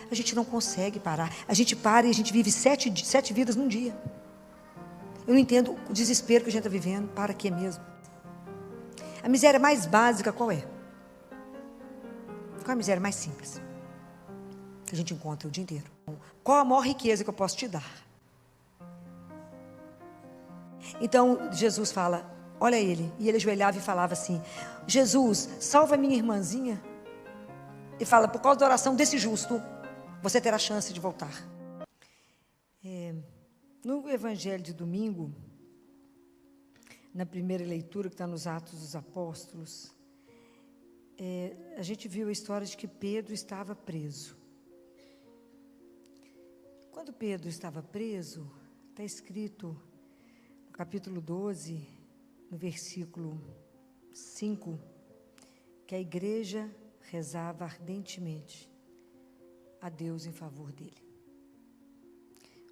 A gente não consegue parar. A gente para e a gente vive sete vidas num dia. Eu não entendo o desespero que a gente está vivendo. Para quê mesmo? A miséria mais básica qual é? Qual é a miséria mais simples? Que a gente encontra o dia inteiro. Qual a maior riqueza que eu posso te dar? Então Jesus fala, olha ele, e ele ajoelhava e falava assim, Jesus, salva minha irmãzinha. E fala, por causa da oração desse justo, você terá chance de voltar. No Evangelho de domingo, na primeira leitura, que está nos Atos dos Apóstolos, a gente viu a história de que Pedro estava preso. Quando Pedro estava preso, está escrito no capítulo 12, no versículo 5, que a igreja rezava ardentemente a Deus em favor dele.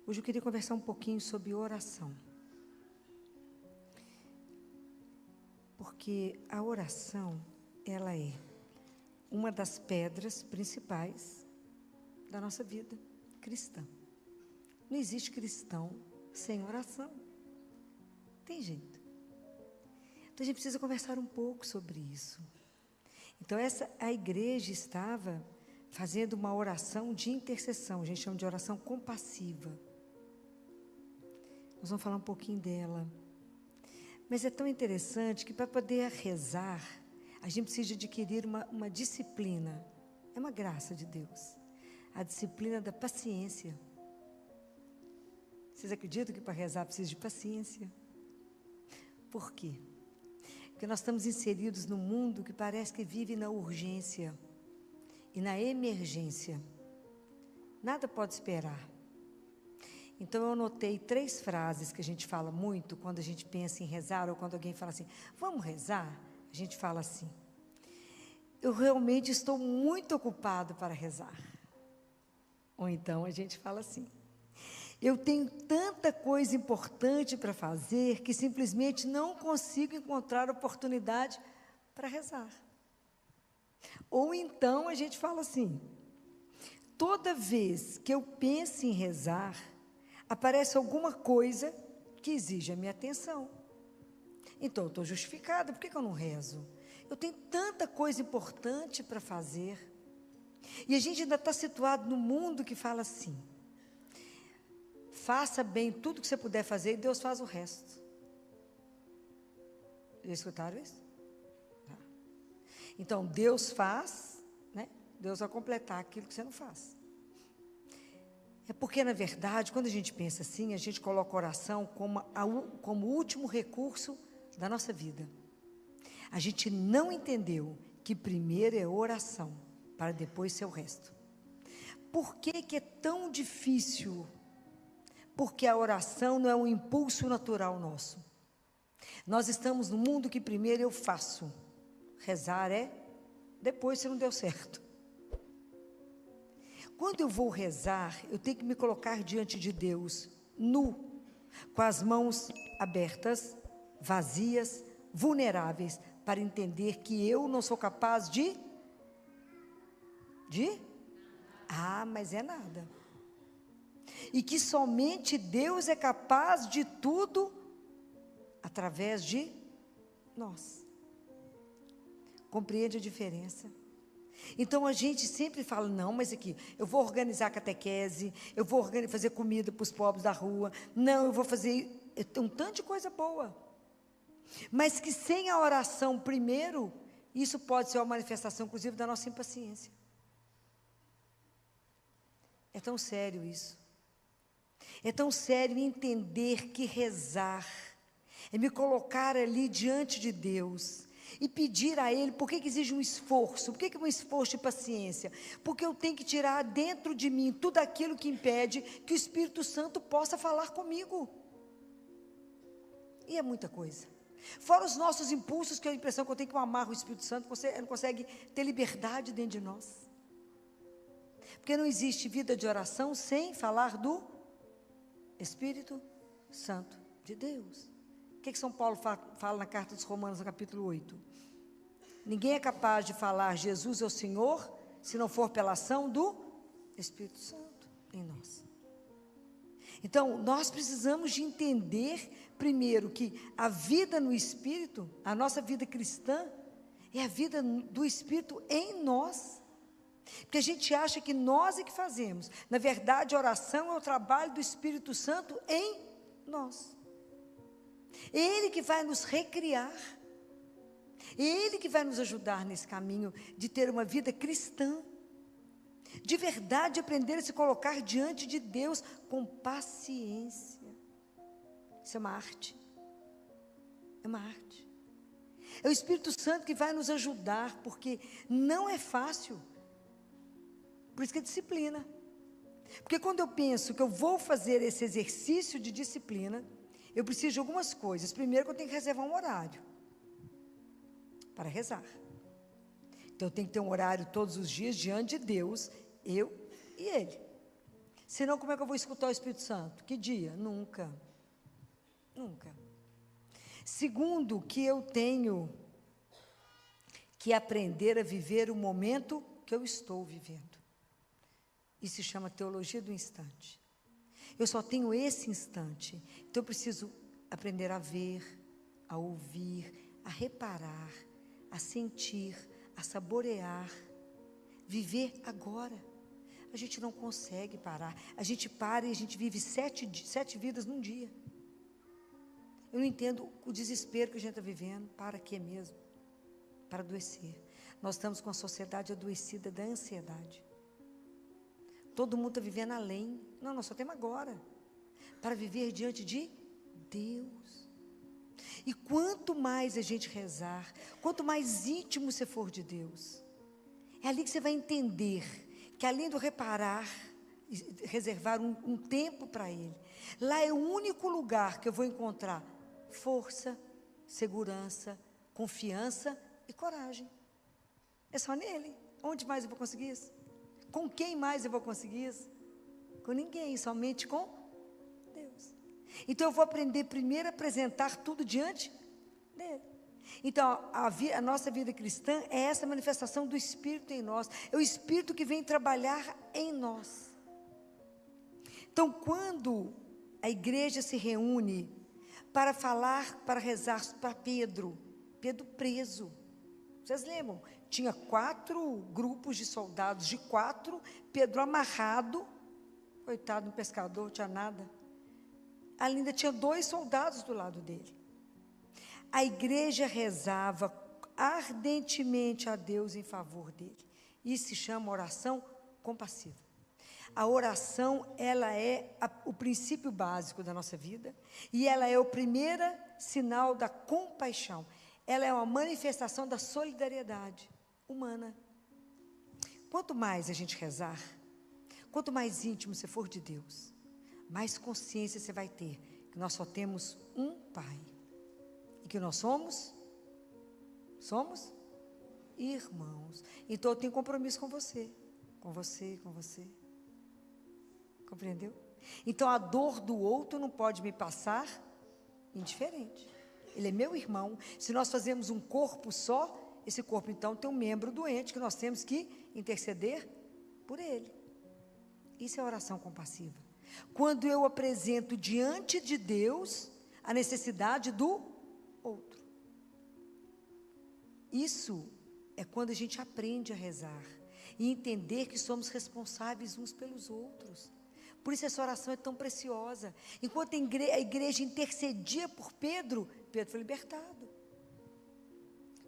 Hoje eu queria conversar um pouquinho sobre oração. Porque a oração, ela é uma das pedras principais da nossa vida cristã. Não existe cristão sem oração. Tem jeito. Então a gente precisa conversar um pouco sobre isso. Então a igreja estava fazendo uma oração de intercessão, a gente chama de oração compassiva. Nós vamos falar um pouquinho dela. Mas é tão interessante que para poder rezar, a gente precisa adquirir uma disciplina. É uma graça de Deus. A disciplina da paciência. Vocês acreditam que para rezar precisa de paciência? Por quê? Porque nós estamos inseridos num mundo que parece que vive na urgência e na emergência. Nada pode esperar. Então, eu anotei 3 frases que a gente fala muito quando a gente pensa em rezar, ou quando alguém fala assim, vamos rezar? A gente fala assim, eu realmente estou muito ocupado para rezar. Ou então, a gente fala assim, eu tenho tanta coisa importante para fazer que simplesmente não consigo encontrar oportunidade para rezar. Ou então, a gente fala assim, toda vez que eu penso em rezar, aparece alguma coisa que exige a minha atenção. Então, eu estou justificada, por que eu não rezo? Eu tenho tanta coisa importante para fazer. E a gente ainda está situado no mundo que fala assim, faça bem tudo que você puder fazer e Deus faz o resto. Já escutaram isso? Tá. Então, Deus faz, né? Deus vai completar aquilo que você não faz. É porque, na verdade, quando a gente pensa assim, a gente coloca a oração como o último recurso da nossa vida. A gente não entendeu que primeiro é oração, para depois ser o resto. Por que é tão difícil? Porque a oração não é um impulso natural nosso. Nós estamos no mundo que primeiro eu faço. Rezar é depois, se não deu certo. Quando eu vou rezar, eu tenho que me colocar diante de Deus, nu, com as mãos abertas, vazias, vulneráveis, para entender que eu não sou capaz de? Mas é nada. E que somente Deus é capaz de tudo através de nós. Compreende a diferença? Então, a gente sempre fala, não, mas aqui, eu vou organizar a catequese, eu vou fazer comida para os pobres da rua, não, eu vou fazer um tanto de coisa boa. Mas que sem a oração primeiro, isso pode ser uma manifestação, inclusive, da nossa impaciência. É tão sério isso. É tão sério entender que rezar é me colocar ali diante de Deus e pedir a Ele, por que exige um esforço? Por que um esforço de paciência? Porque eu tenho que tirar dentro de mim tudo aquilo que impede que o Espírito Santo possa falar comigo. E é muita coisa. Fora os nossos impulsos, que é a impressão que eu tenho que eu amarro o Espírito Santo, você não consegue ter liberdade dentro de nós. Porque não existe vida de oração sem falar do Espírito Santo de Deus. O que São Paulo fala na carta dos Romanos, no capítulo 8? Ninguém é capaz de falar Jesus é o Senhor, se não for pela ação do Espírito Santo em nós. Então, nós precisamos de entender, primeiro, que a vida no Espírito, a nossa vida cristã, é a vida do Espírito em nós. Porque a gente acha que nós é que fazemos. Na verdade, a oração é o trabalho do Espírito Santo em nós. É Ele que vai nos recriar. É Ele que vai nos ajudar nesse caminho de ter uma vida cristã. De verdade, aprender a se colocar diante de Deus com paciência. Isso é uma arte. É uma arte. É o Espírito Santo que vai nos ajudar, porque não é fácil. Por isso que é disciplina. Porque quando eu penso que eu vou fazer esse exercício de disciplina, eu preciso de algumas coisas. Primeiro, que eu tenho que reservar um horário para rezar. Então, eu tenho que ter um horário todos os dias diante de Deus, eu e Ele. Senão, como é que eu vou escutar o Espírito Santo? Que dia? Nunca. Nunca. Segundo, que eu tenho que aprender a viver o momento que eu estou vivendo. Isso se chama teologia do instante. Eu só tenho esse instante. Então, eu preciso aprender a ver, a ouvir, a reparar, a sentir, a saborear, viver agora. A gente não consegue parar. A gente para e a gente vive sete vidas num dia. Eu não entendo o desespero que a gente está vivendo. Para quê mesmo? Para adoecer. Nós estamos com a sociedade adoecida da ansiedade. Todo mundo está vivendo além. Não, nós só temos agora. Para viver diante de Deus. E quanto mais a gente rezar, quanto mais íntimo você for de Deus, é ali que você vai entender que além do reparar, reservar um tempo para Ele, lá é o único lugar que eu vou encontrar força, segurança, confiança e coragem. É só nele. Onde mais eu vou conseguir isso? Com quem mais eu vou conseguir isso? Com ninguém, somente com Deus. Então eu vou aprender primeiro a apresentar tudo diante dele. Então a nossa vida cristã é essa manifestação do Espírito em nós. É o Espírito que vem trabalhar em nós. Então quando a igreja se reúne para falar, para rezar para Pedro preso. Vocês lembram? Tinha 4 grupos de soldados, de 4, Pedro amarrado, coitado, um pescador, não tinha nada. Ali ainda tinha 2 soldados do lado dele. A igreja rezava ardentemente a Deus em favor dele. Isso se chama oração compassiva. A oração, ela é o princípio básico da nossa vida, e ela é o primeiro sinal da compaixão. Ela é uma manifestação da solidariedade humana. Quanto mais a gente rezar, quanto mais íntimo você for de Deus, mais consciência você vai ter que nós só temos um Pai. E que nós somos irmãos. Então eu tenho compromisso com você. Compreendeu? Então a dor do outro não pode me passar indiferente. Ele é meu irmão. Se nós fazemos um corpo só, esse corpo então tem um membro doente que nós temos que interceder por ele. Isso é oração compassiva. Quando eu apresento diante de Deus a necessidade do outro. Isso é quando a gente aprende a rezar e entender que somos responsáveis uns pelos outros. Por isso essa oração é tão preciosa. Enquanto a igreja intercedia por Pedro, Pedro foi libertado.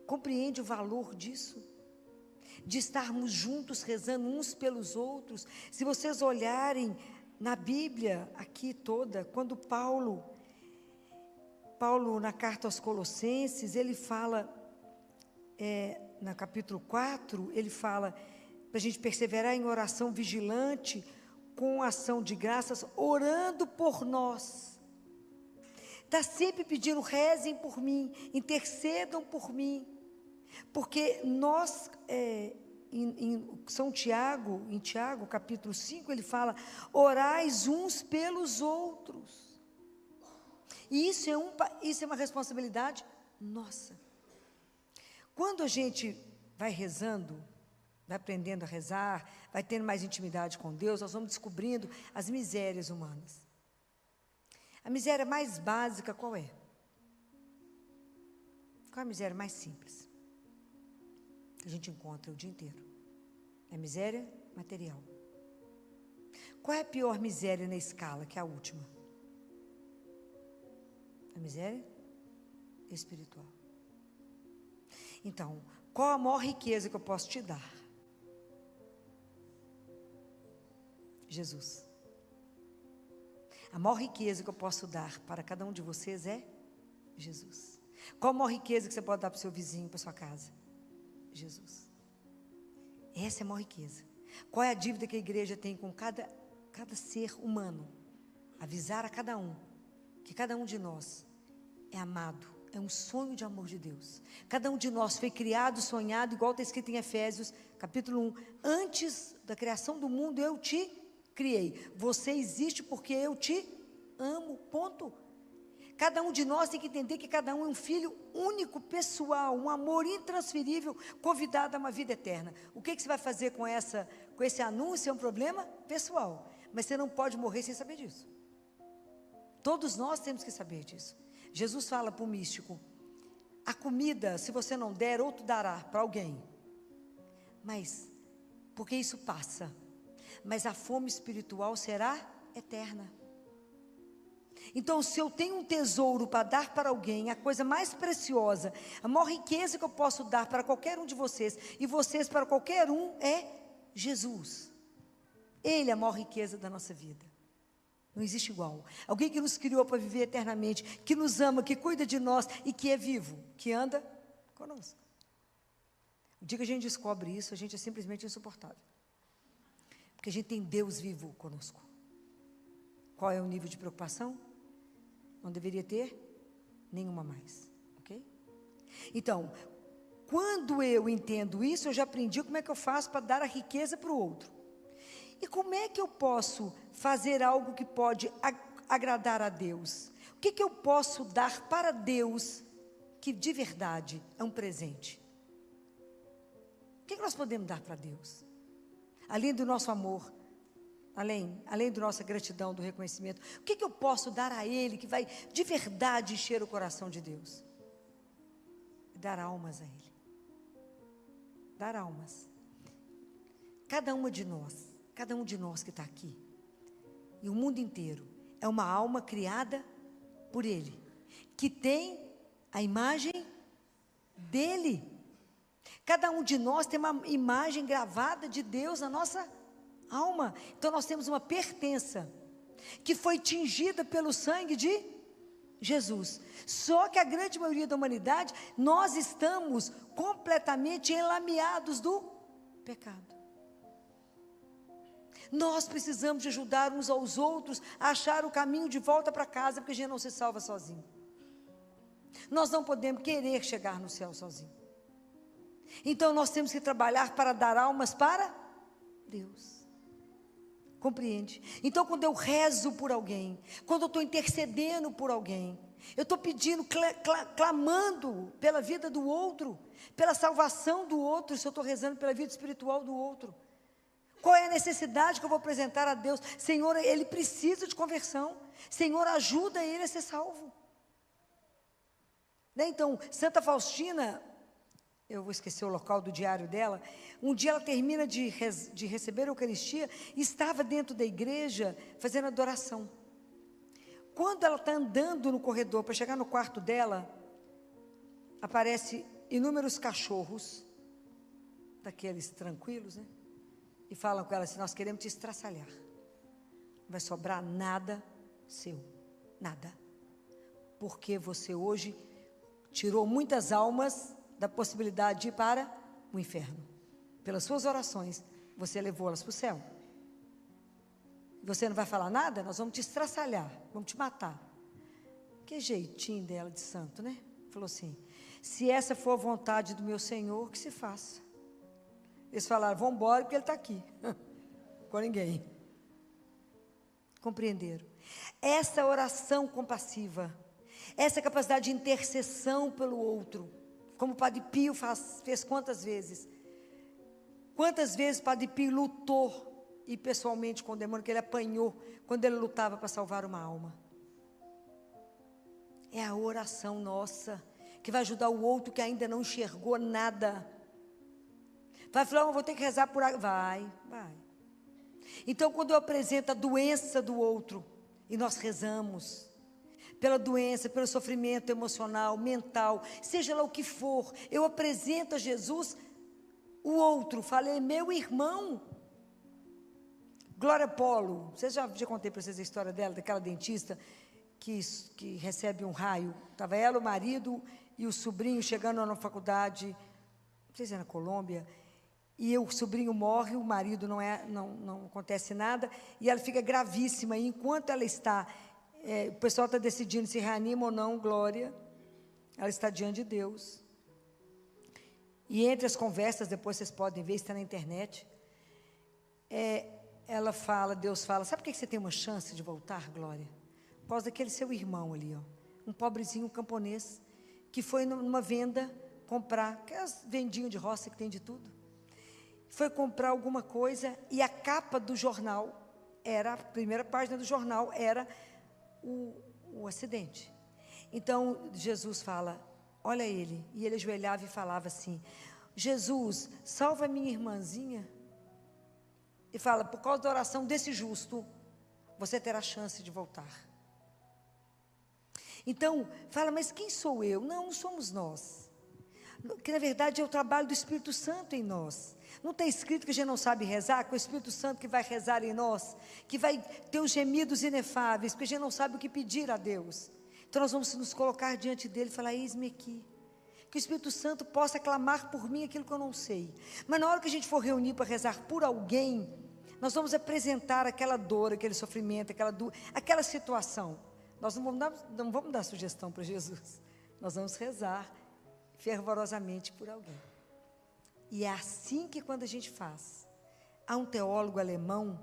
Compreende o valor disso? De estarmos juntos rezando uns pelos outros. Se vocês olharem na Bíblia aqui toda, quando Paulo na carta aos Colossenses, ele fala, no capítulo 4, ele fala para a gente perseverar em oração vigilante, com ação de graças, orando por nós. Está sempre pedindo, rezem por mim, intercedam por mim. Porque nós, em Tiago, capítulo 5, ele fala, orais uns pelos outros. E isso é uma responsabilidade nossa. Quando a gente vai rezando, vai aprendendo a rezar, vai tendo mais intimidade com Deus, nós vamos descobrindo as misérias humanas. A miséria mais básica qual é? Qual é a miséria mais simples que a gente encontra o dia inteiro? É a miséria material. Qual é a pior miséria na escala, que é a última? A miséria espiritual. Então, qual a maior riqueza que eu posso te dar? Jesus. A maior riqueza que eu posso dar para cada um de vocês é Jesus. Qual a maior riqueza que você pode dar para o seu vizinho, para a sua casa? Jesus. Essa é a maior riqueza. Qual é a dívida que a igreja tem com cada ser humano? Avisar a cada um que cada um de nós é amado, é um sonho de amor de Deus. Cada um de nós foi criado, sonhado, igual está escrito em Efésios, capítulo 1. Antes da criação do mundo, eu te criei. Você existe porque eu te amo, ponto. Cada um de nós tem que entender que cada um é um filho único, pessoal, um amor intransferível, convidado a uma vida eterna. O que você vai fazer com esse anúncio é um problema pessoal. Mas você não pode morrer sem saber disso. Todos nós temos que saber disso. Jesus fala para o místico: a comida, se você não der, outro dará para alguém. Mas, porque isso passa. Mas a fome espiritual será eterna. Então, se eu tenho um tesouro para dar para alguém, a coisa mais preciosa, a maior riqueza que eu posso dar para qualquer um de vocês, e vocês para qualquer um, é Jesus. Ele é a maior riqueza da nossa vida. Não existe igual. Alguém que nos criou para viver eternamente, que nos ama, que cuida de nós e que é vivo, que anda conosco. O dia que a gente descobre isso, a gente é simplesmente insuportável. Porque a gente tem Deus vivo conosco. Qual é o nível de preocupação? Não deveria ter nenhuma mais, ok? Então, quando eu entendo isso, eu já aprendi como é que eu faço para dar a riqueza para o outro. E como é que eu posso fazer algo que pode agradar a Deus? O que eu posso dar para Deus que de verdade é um presente? O que nós podemos dar para Deus? Além do nosso amor, além da nossa gratidão, do reconhecimento, o que eu posso dar a Ele que vai de verdade encher o coração de Deus? Dar almas a Ele. Dar almas. Cada um de nós que está aqui, e o mundo inteiro, é uma alma criada por Ele, que tem a imagem dEle. Cada um de nós tem uma imagem gravada de Deus na nossa alma. Então nós temos uma pertença que foi tingida pelo sangue de Jesus. Só que a grande maioria da humanidade, nós estamos completamente enlameados do pecado. Nós precisamos de ajudar uns aos outros a achar o caminho de volta para casa, porque a gente não se salva sozinho. Nós não podemos querer chegar no céu sozinho. Então nós temos que trabalhar para dar almas para Deus. Compreende? Então quando eu rezo por alguém, quando eu estou intercedendo por alguém, eu estou pedindo, clamando pela vida do outro, pela salvação do outro, se eu estou rezando pela vida espiritual do outro. Qual é a necessidade que eu vou apresentar a Deus? Senhor, ele precisa de conversão. Senhor, ajuda ele a ser salvo. Né? Então, Santa Faustina, eu vou esquecer o local do diário dela, um dia ela termina de receber a Eucaristia e estava dentro da igreja fazendo adoração. Quando ela está andando no corredor para chegar no quarto dela, aparece inúmeros cachorros, daqueles tranquilos, né? E falam com ela assim: nós queremos te estraçalhar. Não vai sobrar nada seu, nada. Porque você hoje tirou muitas almas da possibilidade de ir para o inferno. Pelas suas orações, você levou-las para o céu. Você não vai falar nada? Nós vamos te estraçalhar, vamos te matar. Que jeitinho dela de santo, né? Falou assim: se essa for a vontade do meu Senhor, que se faça. Eles falaram: vamos embora porque ele está aqui. Com ninguém. Compreenderam? Essa oração compassiva, essa capacidade de intercessão pelo outro, como o Padre Pio fez quantas vezes? Quantas vezes Padre Pio lutou, e pessoalmente com o demônio, que ele apanhou, quando ele lutava para salvar uma alma. É a oração nossa, que vai ajudar o outro que ainda não enxergou nada. Vai falar, vou ter que rezar por... Vai. Então, quando eu apresento a doença do outro, e nós rezamos pela doença, pelo sofrimento emocional, mental, seja lá o que for, eu apresento a Jesus o outro. Falei, meu irmão. Glória Polo, já contei para vocês a história dela, daquela dentista que recebe um raio. Estava ela, o marido e o sobrinho chegando na faculdade, não sei se é na Colômbia, e o sobrinho morre, o marido não acontece nada, e ela fica gravíssima, e enquanto ela está, o pessoal está decidindo se reanima ou não, Glória, ela está diante de Deus. E entre as conversas, depois vocês podem ver, está na internet, ela fala, Deus fala, sabe por que você tem uma chance de voltar, Glória? Por causa daquele seu irmão ali, ó, um pobrezinho camponês, que foi numa venda comprar, aquelas vendinhas de roça que tem de tudo, foi comprar alguma coisa, e a capa do jornal, a primeira página do jornal, era o acidente. Então, Jesus fala, olha ele, e ele ajoelhava e falava assim, Jesus, salva minha irmãzinha, e fala, por causa da oração desse justo, você terá chance de voltar. Então, fala, mas quem sou eu? Não somos nós, que na verdade é o trabalho do Espírito Santo em nós. Não está escrito que a gente não sabe rezar, que é o Espírito Santo que vai rezar em nós, que vai ter os gemidos inefáveis, porque a gente não sabe o que pedir a Deus. Então nós vamos nos colocar diante dele e falar, eis-me aqui. Que o Espírito Santo possa clamar por mim aquilo que eu não sei. Mas na hora que a gente for reunir para rezar por alguém, nós vamos apresentar aquela dor, aquele sofrimento, aquela situação. Nós não vamos dar sugestão para Jesus. Nós vamos rezar fervorosamente por alguém. E é assim que quando a gente faz. Há um teólogo alemão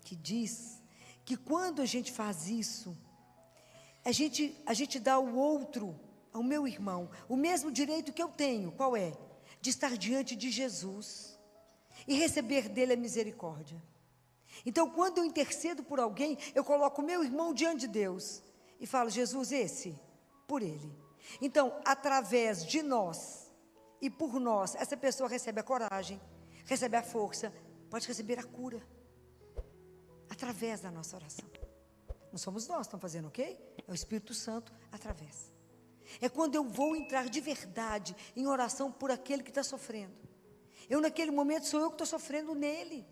que diz que quando a gente faz isso, a gente dá ao outro, ao meu irmão, o mesmo direito que eu tenho, qual é? De estar diante de Jesus e receber dele a misericórdia. Então, quando eu intercedo por alguém, eu coloco o meu irmão diante de Deus e falo, Jesus, por ele. Então, através de nós e por nós, essa pessoa recebe a coragem, recebe a força, pode receber a cura, através da nossa oração. Não somos nós que estamos fazendo, ok? É o Espírito Santo através. É quando eu vou entrar de verdade em oração por aquele que está sofrendo. Naquele momento, sou eu que estou sofrendo nele.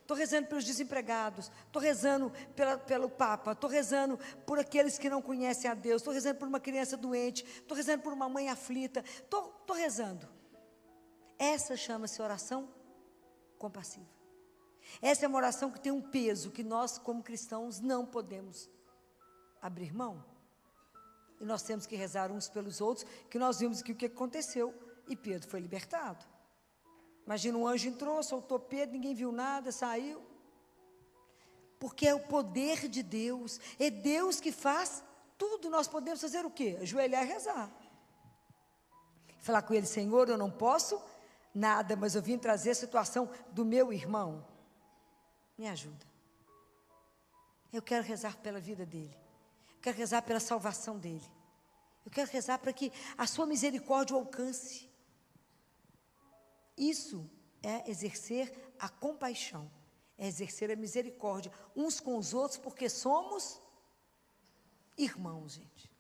Estou rezando pelos desempregados, estou rezando pelo Papa, estou rezando por aqueles que não conhecem a Deus, estou rezando por uma criança doente, estou rezando por uma mãe aflita, estou rezando. Essa chama-se oração compassiva. Essa é uma oração que tem um peso que nós, como cristãos, não podemos abrir mão. E nós temos que rezar uns pelos outros, que nós vimos que o que aconteceu, e Pedro foi libertado. Imagina, um anjo entrou, soltou Pedro, ninguém viu nada, saiu. Porque é o poder de Deus, é Deus que faz tudo. Nós podemos fazer o quê? Ajoelhar e rezar. Falar com ele, Senhor, eu não posso nada, mas eu vim trazer a situação do meu irmão. Me ajuda. Eu quero rezar pela vida dele. Eu quero rezar pela salvação dele. Eu quero rezar para que a sua misericórdia o alcance. Isso é exercer a compaixão, é exercer a misericórdia uns com os outros, porque somos irmãos, gente.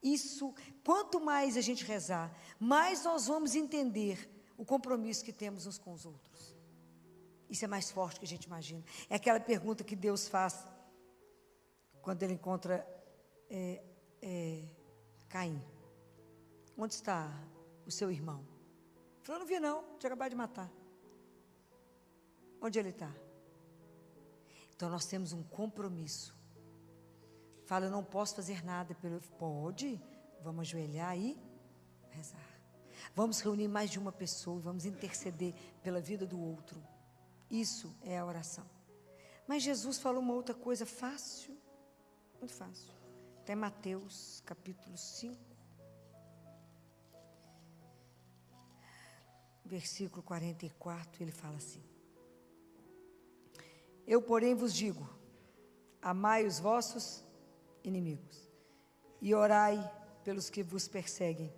Isso, quanto mais a gente rezar, mais nós vamos entender o compromisso que temos uns com os outros. Isso é mais forte que a gente imagina. É aquela pergunta que Deus faz quando ele encontra Caim. Onde está o seu irmão? Ele falou, não vi não, tinha acabado de matar. Onde ele está? Então nós temos um compromisso. Fala, eu não posso fazer nada pelo... Pode, vamos ajoelhar e rezar. Vamos reunir mais de uma pessoa, vamos interceder pela vida do outro. Isso é a oração. Mas Jesus falou uma outra coisa fácil, muito fácil. Até Mateus, capítulo 5. versículo 44, ele fala assim: eu, porém, vos digo, amai os vossos inimigos, e orai pelos que vos perseguem,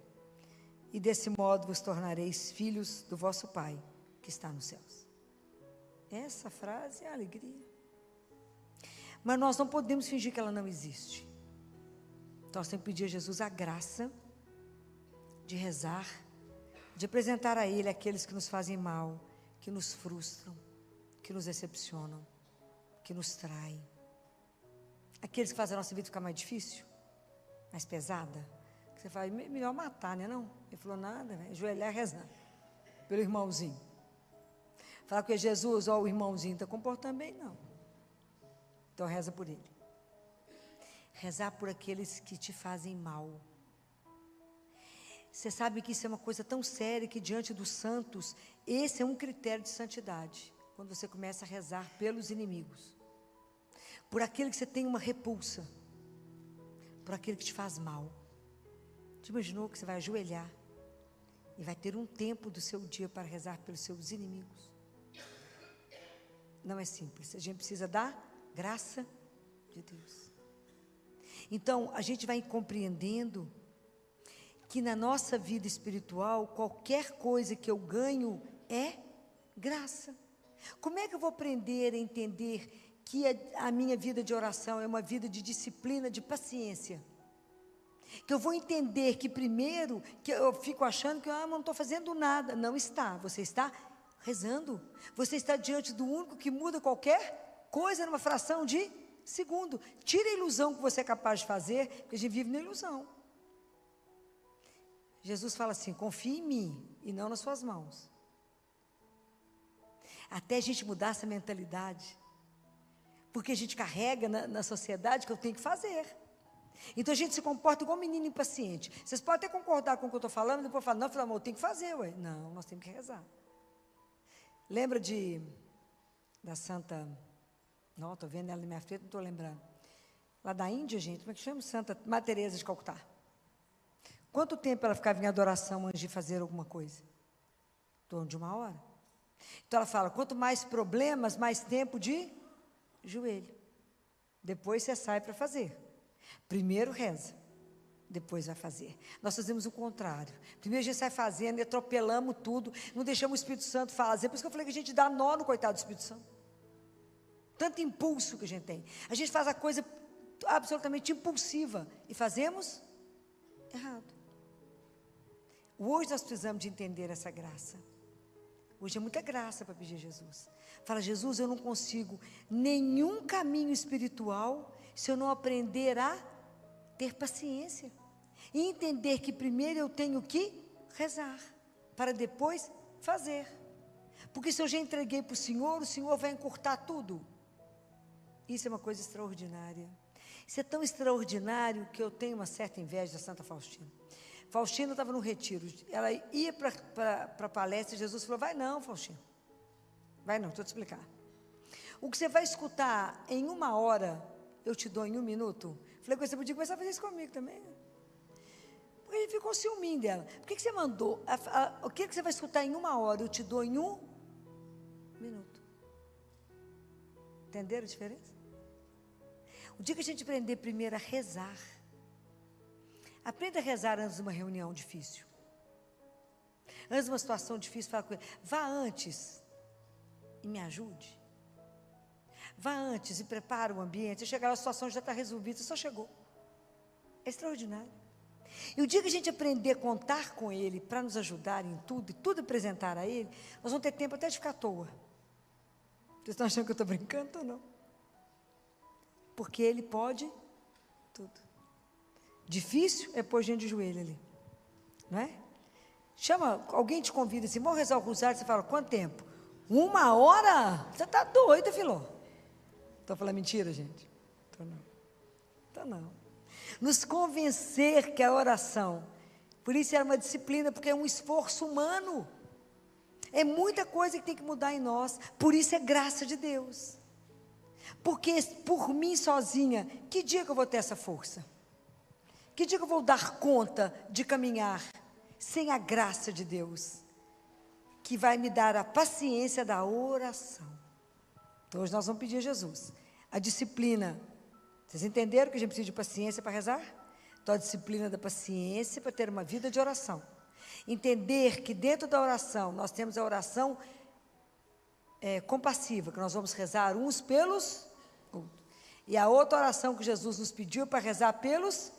e desse modo vos tornareis filhos do vosso Pai, que está nos céus. Essa frase é alegria. Mas nós não podemos fingir que ela não existe. Nós temos que pedir a Jesus a graça de rezar, de apresentar a Ele aqueles que nos fazem mal, que nos frustram, que nos decepcionam, que nos traem. Aqueles que fazem a nossa vida ficar mais difícil, mais pesada. Que você fala, melhor matar, né não? Ele falou, nada, né? Ajoelhar e rezar pelo irmãozinho. Falar que Jesus, ó, o irmãozinho está comportando bem, não. Então reza por ele. Rezar por aqueles que te fazem mal. Você sabe que isso é uma coisa tão séria que diante dos santos, esse é um critério de santidade. Quando você começa a rezar pelos inimigos. Por aquele que você tem uma repulsa. Por aquele que te faz mal. Você imaginou que você vai ajoelhar e vai ter um tempo do seu dia para rezar pelos seus inimigos? Não é simples. A gente precisa da graça de Deus. Então, a gente vai compreendendo que na nossa vida espiritual, qualquer coisa que eu ganho é graça. Como é que eu vou aprender a entender que a minha vida de oração é uma vida de disciplina, de paciência? Que eu vou entender que primeiro, que eu fico achando que eu não estou fazendo nada. Não está, você está rezando. Você está diante do único que muda qualquer coisa numa fração de segundo. Tira a ilusão que você é capaz de fazer, porque a gente vive na ilusão. Jesus fala assim, confie em mim e não nas suas mãos. Até a gente mudar essa mentalidade. Porque a gente carrega na sociedade que eu tenho que fazer. Então a gente se comporta igual um menino impaciente. Vocês podem até concordar com o que eu estou falando, depois falar, não, amor, eu tenho que fazer, ué. Não, nós temos que rezar. Lembra da Santa, não, estou vendo ela na minha frente, não estou lembrando. Lá da Índia, gente, como é que chama? Santa Madre Teresa de Calcutá. Quanto tempo ela ficava em adoração antes de fazer alguma coisa? Em torno de 1 hora. Então ela fala, quanto mais problemas, mais tempo de joelho. Depois você sai para fazer. Primeiro reza, depois vai fazer. Nós fazemos o contrário. Primeiro a gente sai fazendo e atropelamos tudo, não deixamos o Espírito Santo fazer. Por isso que eu falei que a gente dá nó no coitado do Espírito Santo. Tanto impulso que a gente tem. A gente faz a coisa absolutamente impulsiva e fazemos errado. Hoje nós precisamos de entender essa graça. Hoje é muita graça para pedir a Jesus. Fala, Jesus, eu não consigo nenhum caminho espiritual se eu não aprender a ter paciência. E entender que primeiro eu tenho que rezar, para depois fazer. Porque se eu já entreguei para o Senhor vai encurtar tudo. Isso é uma coisa extraordinária. Isso é tão extraordinário que eu tenho uma certa inveja da Santa Faustina. Faustina estava no retiro, ela ia para a palestra e Jesus falou, vai não, Faustina. Vai não, deixa eu te explicar. O que você vai escutar em 1 hora, eu te dou em 1 minuto. Falei, você podia começar a fazer isso comigo também. Porque ele ficou ciúminho dela. Por que você mandou? O que você vai escutar em 1 hora, eu te dou em 1 minuto. Entenderam a diferença? O dia que a gente aprender primeiro a rezar, aprenda a rezar antes de uma reunião difícil. Antes de uma situação difícil, fala com ele. Vá antes e me ajude. Vá antes e prepara o ambiente. Você chegar lá, a situação já está resolvida, você só chegou. É extraordinário. E o dia que a gente aprender a contar com ele para nos ajudar em tudo, e tudo apresentar a ele, nós vamos ter tempo até de ficar à toa. Vocês estão achando que eu estou brincando ou não? Porque ele pode tudo. Difícil é pôr gente de joelho ali. Não é? Chama, alguém te convida assim, vamos rezar o rosário, você fala, quanto tempo? 1 hora? Você está doida, filó. Estou falando mentira, gente? Estou não. Nos convencer que a oração, por isso era uma disciplina, porque é um esforço humano. É muita coisa que tem que mudar em nós, por isso é graça de Deus. Porque por mim sozinha, que dia que eu vou ter essa força? Que dia que eu vou dar conta de caminhar sem a graça de Deus? que vai me dar a paciência da oração. Então, hoje nós vamos pedir a Jesus a disciplina. Vocês entenderam que a gente precisa de paciência para rezar? Então, a disciplina da paciência para ter uma vida de oração. Entender que dentro da oração, nós temos a oração compassiva, que nós vamos rezar uns pelos outros. E a outra oração que Jesus nos pediu para rezar pelos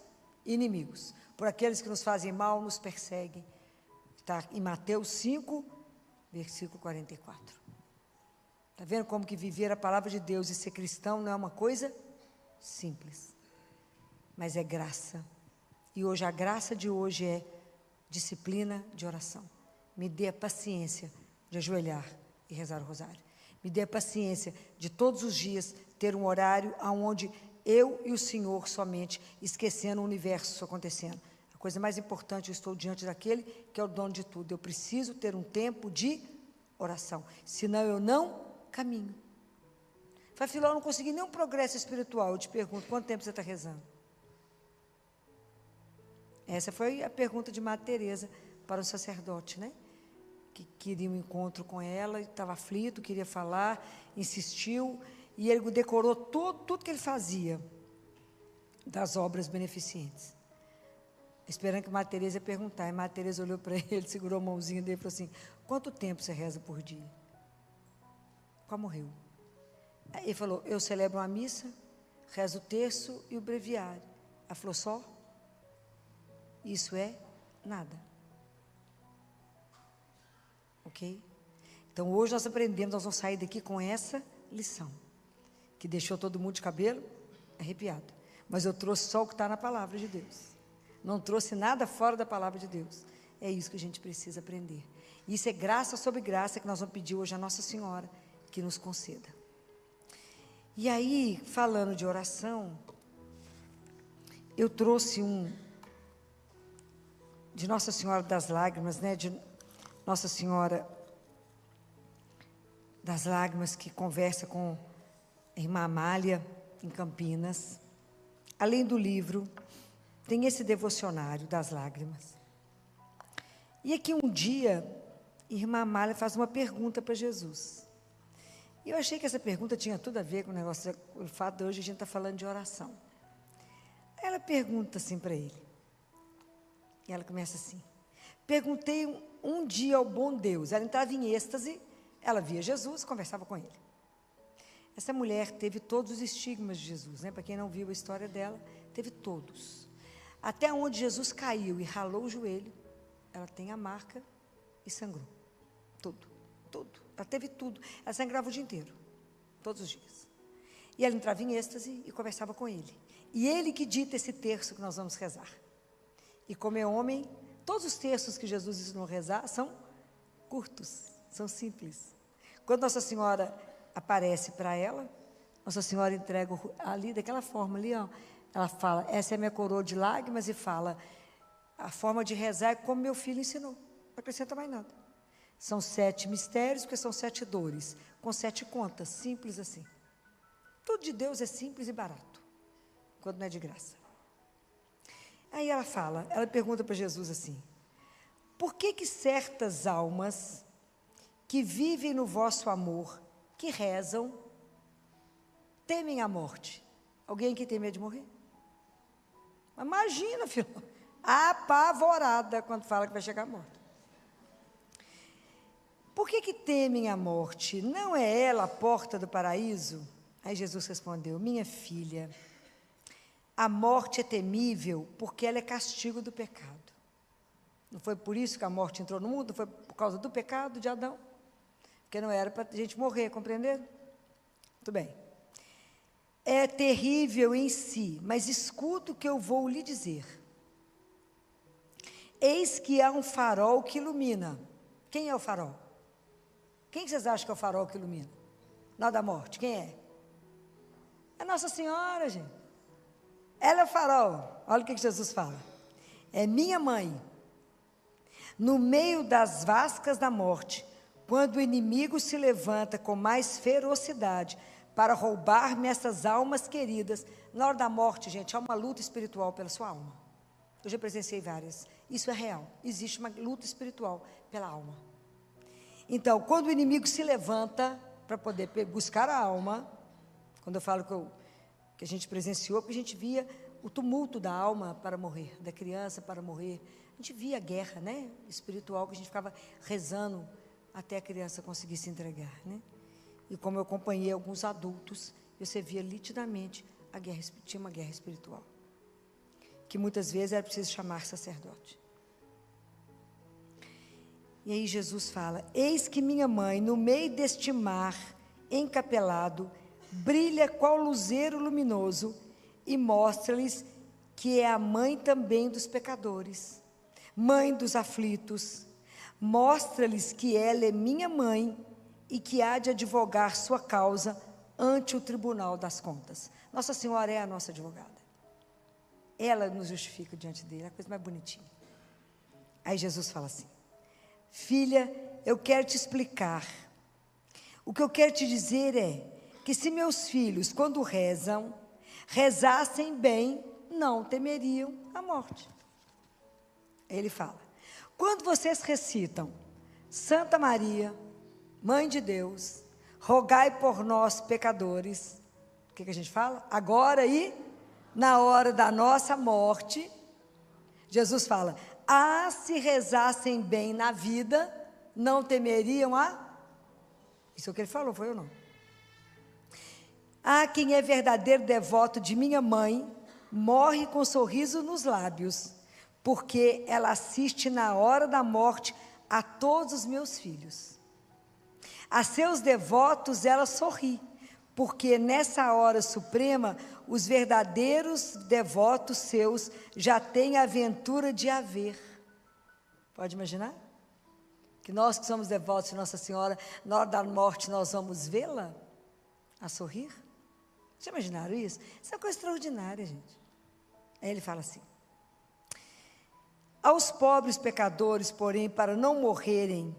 inimigos, por aqueles que nos fazem mal, nos perseguem. Está em Mateus 5, versículo 44. Está vendo como que viver a palavra de Deus e ser cristão não é uma coisa simples, mas é graça. E hoje, a graça de hoje é disciplina de oração. Me dê a paciência de ajoelhar e rezar o rosário. Me dê a paciência de todos os dias ter um horário onde eu e o Senhor somente, esquecendo o universo acontecendo. A coisa mais importante, eu estou diante daquele que é o dono de tudo. Eu preciso ter um tempo de oração, senão eu não caminho. Fafiló, eu não consegui nenhum progresso espiritual. Eu te pergunto, quanto tempo você está rezando? Essa foi a pergunta de Madre Teresa para o sacerdote, né? Que queria um encontro com ela, estava aflito, queria falar, insistiu, e ele decorou tudo que ele fazia das obras beneficentes. Esperando que Madre Teresa ia perguntar. E Madre Teresa olhou para ele, segurou a mãozinha dele e falou assim: quanto tempo você reza por dia? Quase morreu. Aí ele falou: eu celebro uma missa, rezo o terço e o breviário. Ela falou: só? Isso é nada. Ok? Então, hoje nós aprendemos, nós vamos sair daqui com essa lição, que deixou todo mundo de cabelo arrepiado. Mas eu trouxe só o que está na palavra de Deus. Não trouxe nada fora da palavra de Deus. É isso que a gente precisa aprender. E isso é graça sobre graça que nós vamos pedir hoje a Nossa Senhora que nos conceda. E aí, falando de oração, eu trouxe de Nossa Senhora das Lágrimas, né? De Nossa Senhora das Lágrimas, que conversa com a irmã Amália, em Campinas. Além do livro, tem esse devocionário das lágrimas. E aqui um dia, a irmã Amália faz uma pergunta para Jesus. E eu achei que essa pergunta tinha tudo a ver com o fato de hoje a gente estar falando de oração. Aí ela pergunta assim para ele. E ela começa assim: perguntei um dia ao bom Deus. Ela entrava em êxtase, ela via Jesus, conversava com ele. Essa mulher teve todos os estigmas de Jesus, né? Para quem não viu a história dela, teve todos. Até onde Jesus caiu e ralou o joelho, ela tem a marca e sangrou. Tudo. Ela teve tudo. Ela sangrava o dia inteiro, todos os dias. E ela entrava em êxtase e conversava com ele. E ele que dita esse terço que nós vamos rezar. E como é homem, todos os terços que Jesus ensinou a rezar são curtos, são simples. Quando Nossa Senhora aparece para ela, Nossa Senhora entrega ali, daquela forma ali, ó, ela fala: essa é a minha coroa de lágrimas, e fala: a forma de rezar é como meu filho ensinou, não acrescenta mais nada. São 7 mistérios, porque são 7 dores, com 7 contas, simples assim. Tudo de Deus é simples e barato, quando não é de graça. Aí ela pergunta para Jesus assim: por que certas almas que vivem no vosso amor, que rezam, temem a morte? Alguém aqui tem medo de morrer? Imagina, filho, apavorada quando fala que vai chegar a morte. Por que temem a morte? Não é ela a porta do paraíso? Aí Jesus respondeu: minha filha, a morte é temível porque ela é castigo do pecado. Não foi por isso que a morte entrou no mundo? Não foi por causa do pecado de Adão? Porque não era para a gente morrer, compreenderam? Muito bem. É terrível em si, mas escuta o que eu vou lhe dizer. Eis que há um farol que ilumina. Quem é o farol? Quem vocês acham que é o farol que ilumina? Na da morte, quem é? É Nossa Senhora, gente. Ela é o farol. Olha o que Jesus fala. É minha mãe. No meio das vascas da morte, quando o inimigo se levanta com mais ferocidade para roubar-me essas almas queridas. Na hora da morte, gente, há uma luta espiritual pela sua alma. Eu já presenciei várias. Isso é real. Existe uma luta espiritual pela alma. Então, quando o inimigo se levanta para poder buscar a alma, quando eu falo que a gente presenciou, porque a gente via o tumulto da alma para morrer, da criança para morrer. A gente via a guerra, né, espiritual, que a gente ficava rezando até a criança conseguir se entregar, né? E como eu acompanhei alguns adultos, você via nitidamente tinha uma guerra espiritual, que muitas vezes era preciso chamar sacerdote. E aí Jesus fala: eis que minha mãe, no meio deste mar encapelado, brilha qual luzeiro luminoso, e mostra-lhes que é a mãe também dos pecadores, mãe dos aflitos. Mostra-lhes que ela é minha mãe e que há de advogar sua causa ante o tribunal das contas. Nossa Senhora é a nossa advogada. Ela nos justifica diante dele, é a coisa mais bonitinha. Aí Jesus fala assim: filha, eu quero te explicar. O que eu quero te dizer é que se meus filhos, quando rezassem bem, não temeriam a morte. Ele fala: quando vocês recitam Santa Maria, Mãe de Deus, rogai por nós pecadores, o que a gente fala? Agora e na hora da nossa morte. Jesus fala: se rezassem bem na vida, não temeriam a... Isso é o que ele falou, foi ou não? Quem é verdadeiro devoto de minha mãe, morre com sorriso nos lábios, porque ela assiste na hora da morte a todos os meus filhos. A seus devotos ela sorri, porque nessa hora suprema, os verdadeiros devotos seus já têm a aventura de haver. Pode imaginar? Que nós que somos devotos de Nossa Senhora, na hora da morte nós vamos vê-la a sorrir? Já imaginaram isso? Isso é uma coisa extraordinária, gente. Aí ele fala assim: aos pobres pecadores, porém, para não morrerem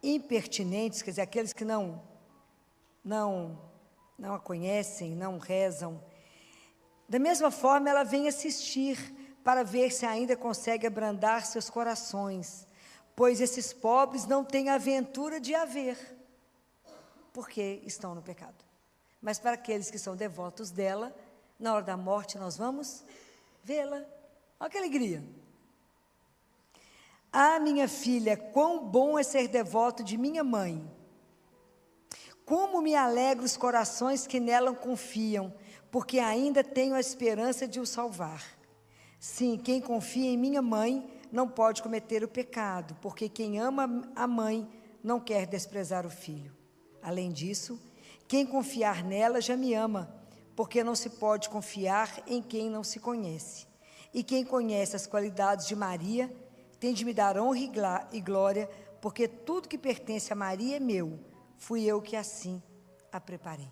impertinentes, quer dizer, aqueles que não a conhecem, não rezam, da mesma forma ela vem assistir para ver se ainda consegue abrandar seus corações, pois esses pobres não têm a aventura de haver, porque estão no pecado. Mas para aqueles que são devotos dela, na hora da morte nós vamos vê-la. Olha que alegria! Minha filha, quão bom é ser devoto de minha mãe. Como me alegra os corações que nela confiam, porque ainda tenho a esperança de o salvar. Sim, quem confia em minha mãe não pode cometer o pecado, porque quem ama a mãe não quer desprezar o filho. Além disso, quem confiar nela já me ama, porque não se pode confiar em quem não se conhece. E quem conhece as qualidades de Maria tem de me dar honra e glória, porque tudo que pertence a Maria é meu, fui eu que assim a preparei.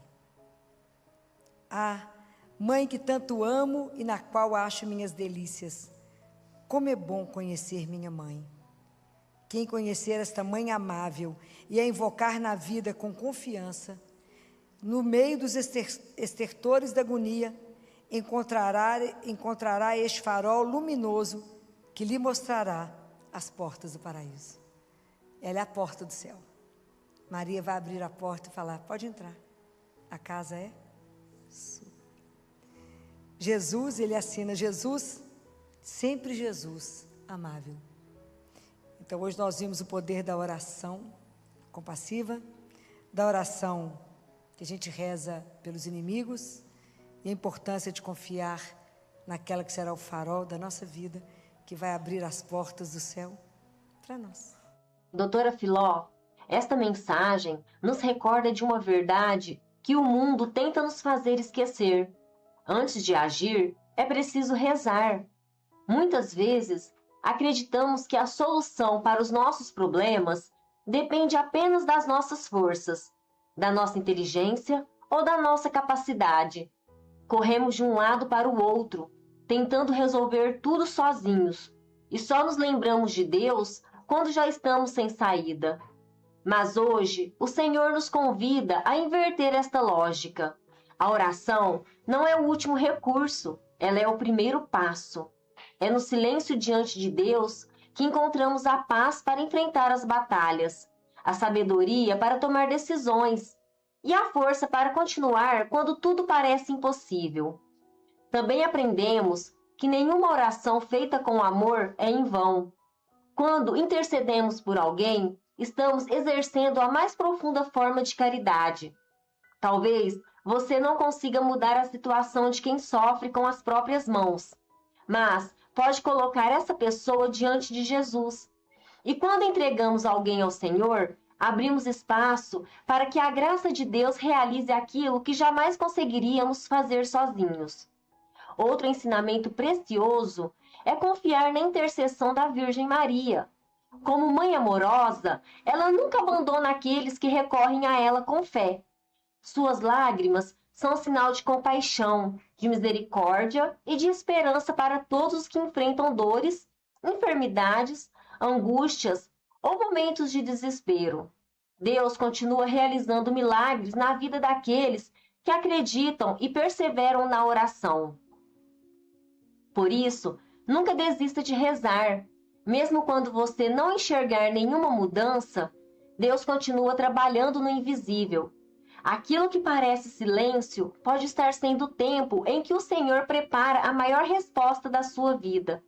Mãe que tanto amo e na qual acho minhas delícias, como é bom conhecer minha mãe. Quem conhecer esta mãe amável e a invocar na vida com confiança, no meio dos estertores da agonia, encontrará este farol luminoso que lhe mostrará as portas do paraíso. Ela é a porta do céu. Maria vai abrir a porta e falar: pode entrar, a casa é sua. Jesus, ele assina Jesus, sempre Jesus, amável. Então hoje nós vimos o poder da oração compassiva, da oração que a gente reza pelos inimigos, e a importância de confiar naquela que será o farol da nossa vida, que vai abrir as portas do céu para nós. Doutora Filó, esta mensagem nos recorda de uma verdade que o mundo tenta nos fazer esquecer. Antes de agir, é preciso rezar. Muitas vezes, acreditamos que a solução para os nossos problemas depende apenas das nossas forças, da nossa inteligência ou da nossa capacidade. Corremos de um lado para o outro, tentando resolver tudo sozinhos, e só nos lembramos de Deus quando já estamos sem saída. Mas hoje, o Senhor nos convida a inverter esta lógica. A oração não é o último recurso, ela é o primeiro passo. É no silêncio diante de Deus que encontramos a paz para enfrentar as batalhas. a sabedoria para tomar decisões e a força para continuar quando tudo parece impossível. Também aprendemos que nenhuma oração feita com amor é em vão. Quando intercedemos por alguém, estamos exercendo a mais profunda forma de caridade. Talvez você não consiga mudar a situação de quem sofre com as próprias mãos, mas pode colocar essa pessoa diante de Jesus. E quando entregamos alguém ao Senhor, abrimos espaço para que a graça de Deus realize aquilo que jamais conseguiríamos fazer sozinhos. Outro ensinamento precioso é confiar na intercessão da Virgem Maria. Como mãe amorosa, ela nunca abandona aqueles que recorrem a ela com fé. Suas lágrimas são sinal de compaixão, de misericórdia e de esperança para todos os que enfrentam dores, enfermidades, angústias ou momentos de desespero. Deus continua realizando milagres na vida daqueles que acreditam e perseveram na oração. Por isso, nunca desista de rezar. Mesmo quando você não enxergar nenhuma mudança, Deus continua trabalhando no invisível. Aquilo que parece silêncio pode estar sendo o tempo em que o Senhor prepara a maior resposta da sua vida.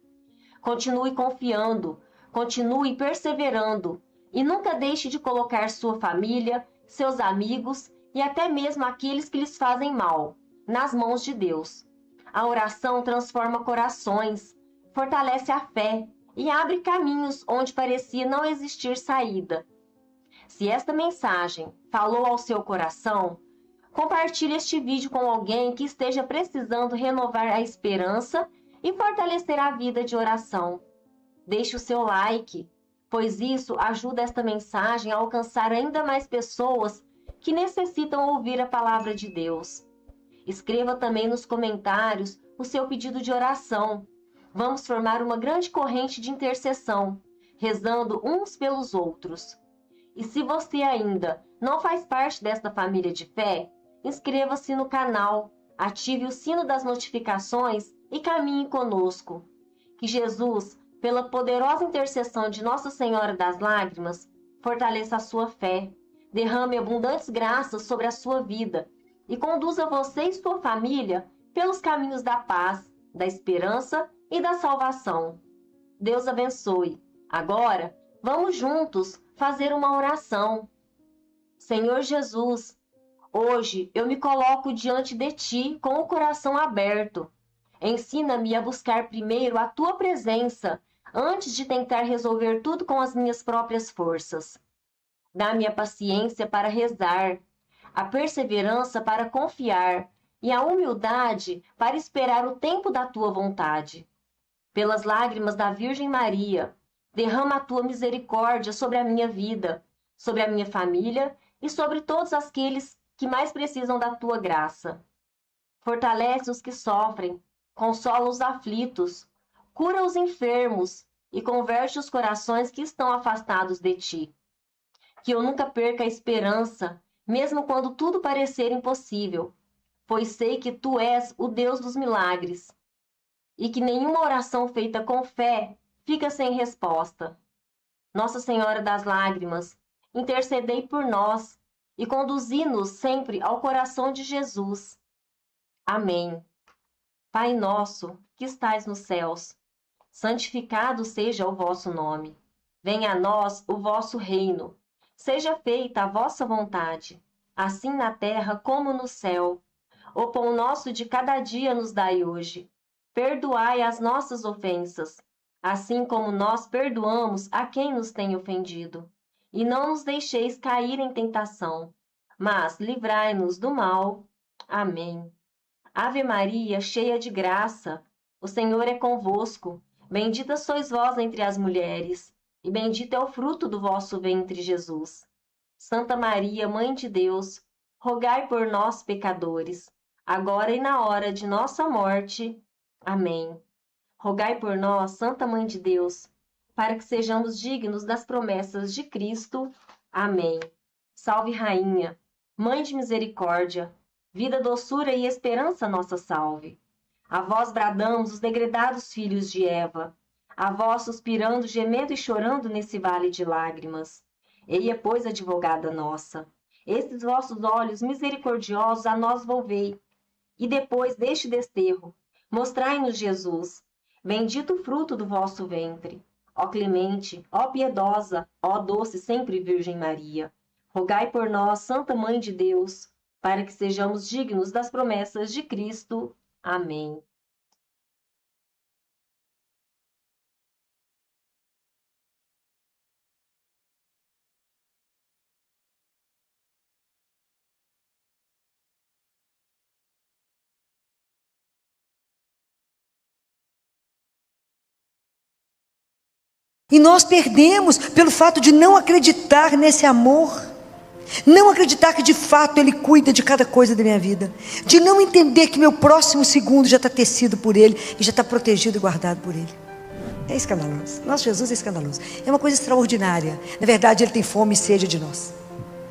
Continue confiando, continue perseverando e nunca deixe de colocar sua família, seus amigos e até mesmo aqueles que lhes fazem mal nas mãos de Deus. A oração transforma corações, fortalece a fé e abre caminhos onde parecia não existir saída. Se esta mensagem falou ao seu coração, compartilhe este vídeo com alguém que esteja precisando renovar a esperança e fortalecer a vida de oração. Deixe o seu like, pois isso ajuda esta mensagem a alcançar ainda mais pessoas que necessitam ouvir a palavra de Deus. Escreva também nos comentários o seu pedido de oração. Vamos formar uma grande corrente de intercessão, rezando uns pelos outros. E se você ainda não faz parte desta família de fé, inscreva-se no canal, ative o sino das notificações e caminhe conosco. Que Jesus, pela poderosa intercessão de Nossa Senhora das Lágrimas, fortaleça a sua fé, derrame abundantes graças sobre a sua vida e conduza você e sua família pelos caminhos da paz, da esperança e da salvação. Deus abençoe. Agora, vamos juntos fazer uma oração. Senhor Jesus, hoje eu me coloco diante de Ti com o coração aberto. Ensina-me a buscar primeiro a Tua presença, antes de tentar resolver tudo com as minhas próprias forças. Dá-me a paciência para rezar, a perseverança para confiar e a humildade para esperar o tempo da Tua vontade. Pelas lágrimas da Virgem Maria, derrama a Tua misericórdia sobre a minha vida, sobre a minha família e sobre todos aqueles que mais precisam da Tua graça. Fortalece os que sofrem, consola os aflitos, cura os enfermos e converte os corações que estão afastados de Ti. Que eu nunca perca a esperança, mesmo quando tudo parecer impossível, pois sei que Tu és o Deus dos milagres, e que nenhuma oração feita com fé fica sem resposta. Nossa Senhora das Lágrimas, intercedei por nós e conduzi-nos sempre ao coração de Jesus. Amém. Pai nosso, que estais nos céus, santificado seja o vosso nome. Venha a nós o vosso reino. Seja feita a vossa vontade, assim na terra como no céu. O pão nosso de cada dia nos dai hoje. Perdoai as nossas ofensas, assim como nós perdoamos a quem nos tem ofendido. E não nos deixeis cair em tentação, mas livrai-nos do mal. Amém. Ave Maria, cheia de graça, o Senhor é convosco. Bendita sois vós entre as mulheres, e bendito é o fruto do vosso ventre, Jesus. Santa Maria, Mãe de Deus, rogai por nós, pecadores, agora e na hora de nossa morte. Amém. Rogai por nós, Santa Mãe de Deus, para que sejamos dignos das promessas de Cristo. Amém. Salve, Rainha, Mãe de misericórdia, vida, doçura e esperança nossa salve. A vós bradamos os degredados filhos de Eva, a vós suspirando, gemendo e chorando nesse vale de lágrimas. Eia, pois, advogada nossa, esses vossos olhos misericordiosos a nós volvei, e depois deste desterro, mostrai-nos Jesus, bendito o fruto do vosso ventre. Ó clemente, ó piedosa, ó doce sempre Virgem Maria, rogai por nós, Santa Mãe de Deus, para que sejamos dignos das promessas de Cristo. Amém. E nós perdemos pelo fato de não acreditar nesse amor, não acreditar que de fato Ele cuida de cada coisa da minha vida, de não entender que meu próximo segundo já está tecido por Ele e já está protegido e guardado por Ele. É escandaloso. Nosso Jesus é escandaloso. É uma coisa extraordinária. Na verdade, Ele tem fome e sede de nós,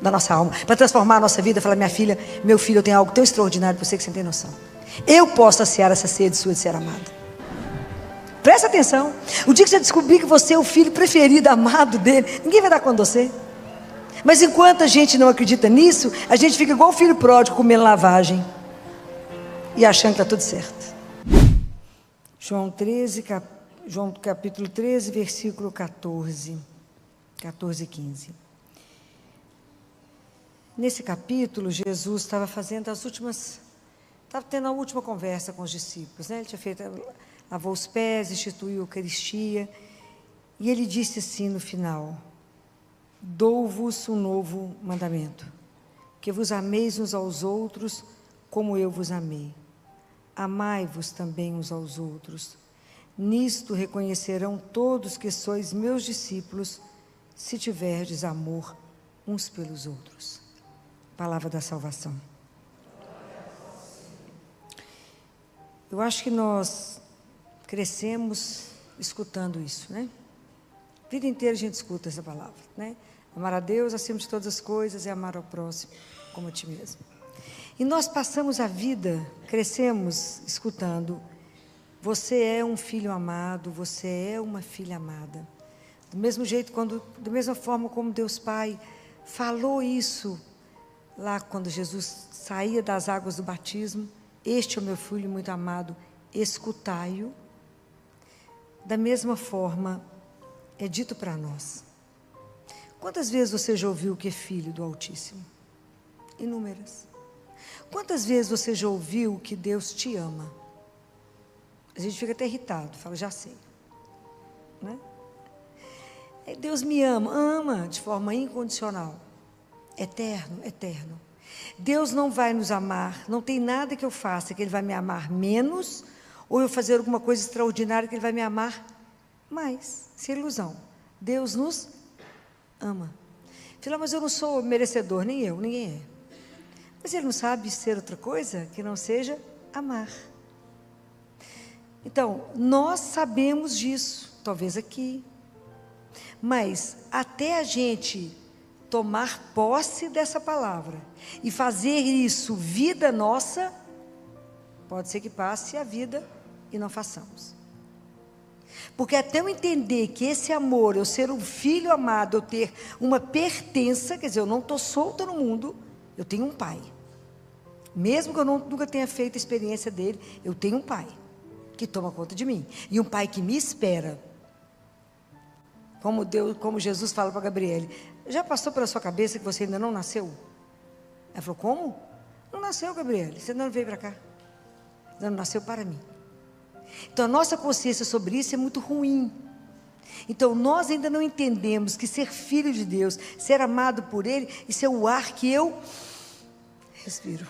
da nossa alma, para transformar a nossa vida. Falar: minha filha, meu filho, eu tenho algo tão extraordinário para você que você não tem noção. Eu posso saciar essa sede sua de ser amado. Presta atenção. O dia que você descobrir que você é o filho preferido, amado dele, ninguém vai dar conta de você. Mas enquanto a gente não acredita nisso, a gente fica igual o filho pródigo, comendo lavagem e achando que está tudo certo. João capítulo 13, versículo 14 e 15. Nesse capítulo, Jesus estava fazendo estava tendo a última conversa com os discípulos, né? Ele tinha lavou os pés, instituiu a Eucaristia, e ele disse assim no final: dou-vos um novo mandamento, que vos ameis uns aos outros como eu vos amei. Amai-vos também uns aos outros. Nisto reconhecerão todos que sois meus discípulos, se tiverdes amor uns pelos outros. Palavra da salvação. Eu acho que nós crescemos escutando isso, né? A vida inteira a gente escuta essa palavra, né? Amar a Deus acima de todas as coisas e amar ao próximo como a ti mesmo. E nós passamos a vida, crescemos escutando: você é um filho amado, você é uma filha amada. Do mesmo jeito, da mesma forma como Deus Pai falou isso lá quando Jesus saía das águas do batismo: este é o meu filho muito amado, escutai-o. Da mesma forma, é dito para nós. Quantas vezes você já ouviu que é filho do Altíssimo? Inúmeras. Quantas vezes você já ouviu que Deus te ama? A gente fica até irritado, fala: já sei, né? Deus me ama de forma incondicional, eterno. Deus não vai nos amar, não tem nada que eu faça que Ele vai me amar menos, ou eu fazer alguma coisa extraordinária que Ele vai me amar mais. Isso é ilusão. Deus nos ama. Fala: mas eu não sou merecedor, nem eu, ninguém é. Mas Ele não sabe ser outra coisa que não seja amar. Então, nós sabemos disso, talvez aqui, mas até a gente tomar posse dessa palavra e fazer isso vida nossa, pode ser que passe a vida e não façamos. Porque até eu entender que esse amor, eu ser um filho amado, eu ter uma pertença, quer dizer, eu não estou solta no mundo, eu tenho um pai. Mesmo que eu nunca tenha feito a experiência dele, eu tenho um pai que toma conta de mim. E um pai que me espera. Como Jesus fala para Gabriele: já passou pela sua cabeça que você ainda não nasceu? Ela falou: como? Não nasceu, Gabriele, você ainda não veio para cá. Ainda não nasceu para mim. Então a nossa consciência sobre isso é muito ruim. Então nós ainda não entendemos que ser filho de Deus, ser amado por Ele, isso é o ar que eu respiro.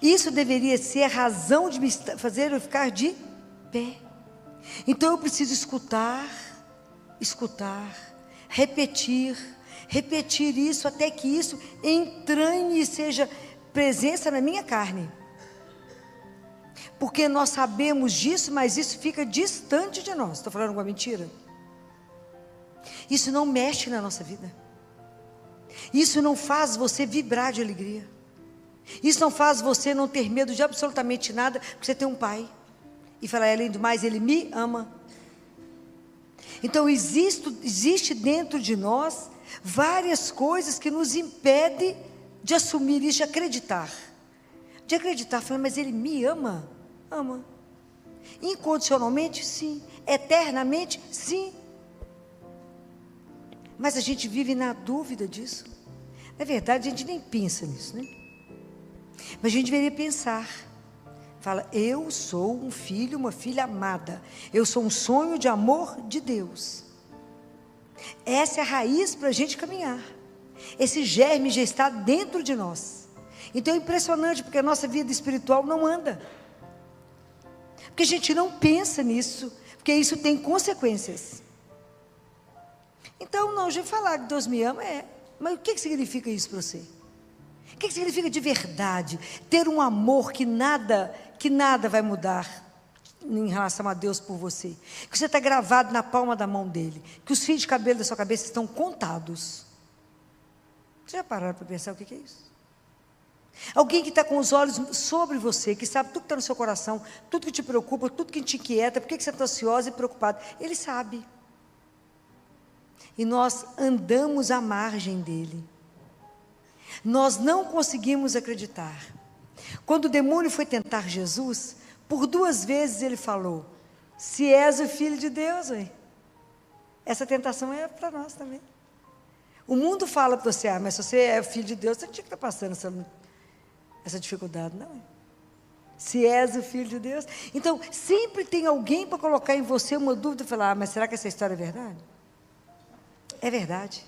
Isso deveria ser a razão de me fazer eu ficar de pé. Então eu preciso escutar, repetir isso até que isso entranhe e seja presença na minha carne. Porque nós sabemos disso, mas isso fica distante de nós. Estou falando alguma mentira? Isso não mexe na nossa vida. Isso não faz você vibrar de alegria. Isso não faz você não ter medo de absolutamente nada, porque você tem um pai. E fala: além do mais, Ele me ama. Então, existe dentro de nós várias coisas que nos impedem de assumir isso, de acreditar. De acreditar, falando, mas ele me ama? Ama. Incondicionalmente, sim. Eternamente, sim. Mas a gente vive na dúvida disso. Na verdade, a gente nem pensa nisso, né? Mas a gente deveria pensar. Fala, eu sou um filho, uma filha amada. Eu sou um sonho de amor de Deus. Essa é a raiz para a gente caminhar. Esse germe já está dentro de nós. Então é impressionante, porque a nossa vida espiritual não anda. Porque a gente não pensa nisso, porque isso tem consequências. Então, não, já falar que Deus me ama, mas o que significa isso para você? O que significa de verdade? Ter um amor que nada vai mudar em relação a Deus por você. Que você está gravado na palma da mão dele. Que os fios de cabelo da sua cabeça estão contados. Você já pararam para pensar o que é isso? Alguém que está com os olhos sobre você, que sabe tudo que está no seu coração, tudo que te preocupa, tudo que te inquieta, por que você está ansiosa e preocupada. Ele sabe. E nós andamos à margem dele. Nós não conseguimos acreditar. Quando o demônio foi tentar Jesus, por 2 vezes ele falou, se és o Filho de Deus, essa tentação é para nós também. O mundo fala para você, mas se você é o Filho de Deus, você não tinha que estar passando essa dificuldade, não é? Se és o Filho de Deus. Então, sempre tem alguém para colocar em você uma dúvida e falar, mas será que essa história é verdade? É verdade.